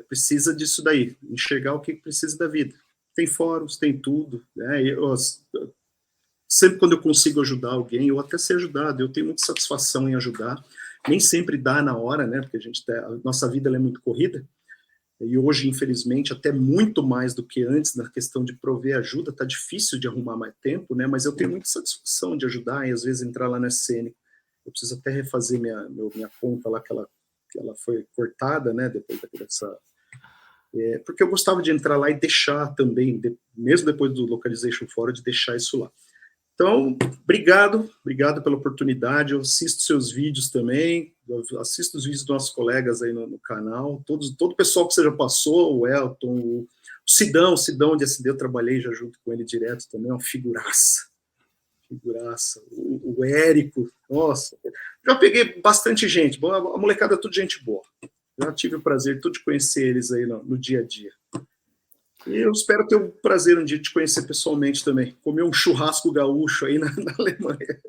precisa disso daí, enxergar o que precisa da vida. Tem fóruns, tem tudo, né? Sempre quando eu consigo ajudar alguém, ou até ser ajudado, eu tenho muita satisfação em ajudar, nem sempre dá na hora, né, porque a nossa vida é muito corrida, e hoje, infelizmente, até muito mais do que antes, na questão de prover ajuda, está difícil de arrumar mais tempo, né? Mas eu tenho muita satisfação de ajudar e, às vezes, entrar lá na SN. Eu preciso até refazer minha conta lá, que ela foi cortada, né? Depois dessa... porque eu gostava de entrar lá e deixar também, mesmo depois do Localization Forum, de deixar isso lá. Então, obrigado pela oportunidade, eu assisto seus vídeos também, eu assisto os vídeos dos nossos colegas aí no canal, todo o pessoal que você já passou, o Elton, o Sidão de SD, eu trabalhei já junto com ele direto também, uma figuraça, o Érico, nossa, já peguei bastante gente, a molecada é tudo gente boa, já tive o prazer de conhecer eles aí no dia a dia. E eu espero ter o prazer um dia de te conhecer pessoalmente também. Comer um churrasco gaúcho aí na Alemanha.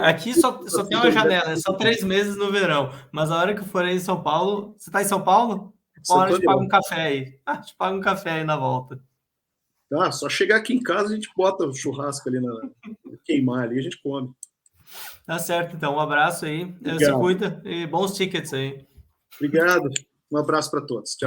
Aqui só tem uma janela, é só 3 meses no verão. Mas a hora que for aí em São Paulo... Você está em São Paulo? Uma hora a gente paga um café aí. A gente paga um café aí na volta. Tá, só chegar aqui em casa, a gente bota o churrasco ali, queimar ali, a gente come. Tá certo, então. Um abraço aí. Se cuida e bons tickets aí. Obrigado. Um abraço para todos. Tchau.